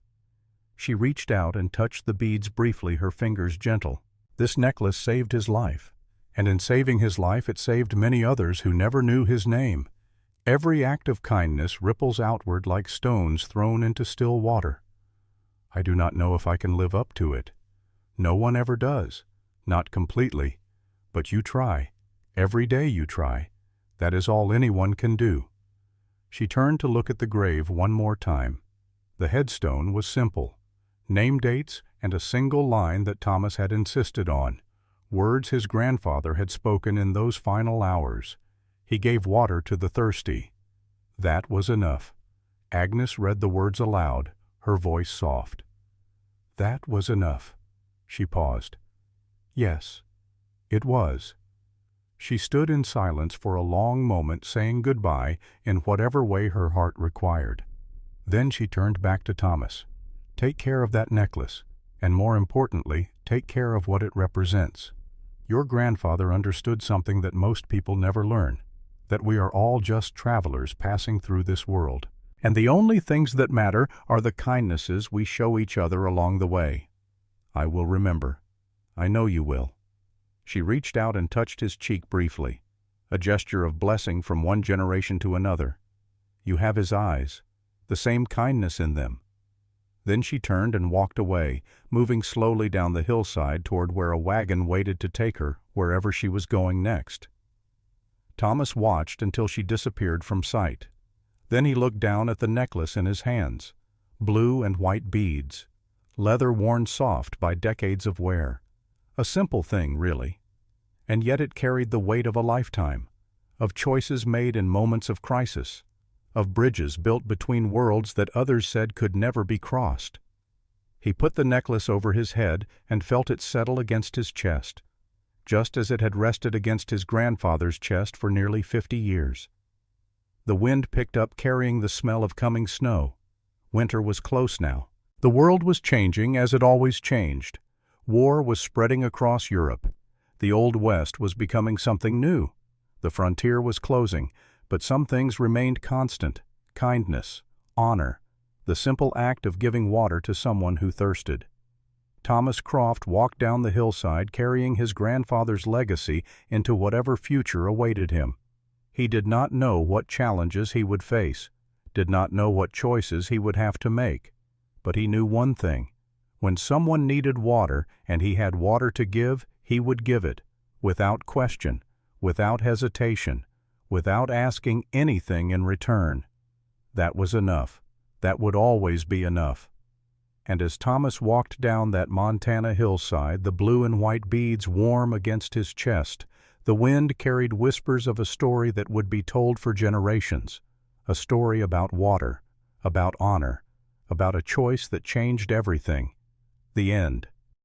She reached out and touched the beads briefly, her fingers gentle. "This necklace saved his life, and in saving his life it saved many others who never knew his name. Every act of kindness ripples outward like stones thrown into still water. I do not know if I can live up to it. No one ever does, not completely, but you try. Every day you try. That is all anyone can do." She turned to look at the grave one more time. The headstone was simple. Name dates and a single line that Thomas had insisted on, words his grandfather had spoken in those final hours. He gave water to the thirsty. That was enough. Agnes read the words aloud, her voice soft. "That was enough." She paused. "Yes, it was." She stood in silence for a long moment, saying goodbye in whatever way her heart required. Then she turned back to Thomas. "Take care of that necklace, and more importantly, take care of what it represents. Your grandfather understood something that most people never learn, that we are all just travelers passing through this world. And the only things that matter are the kindnesses we show each other along the way. I will remember. I know you will." She reached out and touched his cheek briefly, a gesture of blessing from one generation to another. "You have his eyes, the same kindness in them." Then she turned and walked away, moving slowly down the hillside toward where a wagon waited to take her wherever she was going next. Thomas watched until she disappeared from sight. Then he looked down at the necklace in his hands, blue and white beads, leather worn soft by decades of wear. A simple thing, really. And yet it carried the weight of a lifetime, of choices made in moments of crisis, of bridges built between worlds that others said could never be crossed. He put the necklace over his head and felt it settle against his chest, just as it had rested against his grandfather's chest for nearly 50 years. The wind picked up, carrying the smell of coming snow. Winter was close now. The world was changing as it always changed. War was spreading across Europe. The Old West was becoming something new. The frontier was closing, but some things remained constant: kindness, honor, the simple act of giving water to someone who thirsted. Thomas Croft walked down the hillside carrying his grandfather's legacy into whatever future awaited him. He did not know what challenges he would face, did not know what choices he would have to make, but he knew one thing: when someone needed water and he had water to give, he would give it, without question, without hesitation, without asking anything in return. That was enough. That would always be enough. And as Thomas walked down that Montana hillside, the blue and white beads warm against his chest, the wind carried whispers of a story that would be told for generations, a story about water, about honor, about a choice that changed everything. The end.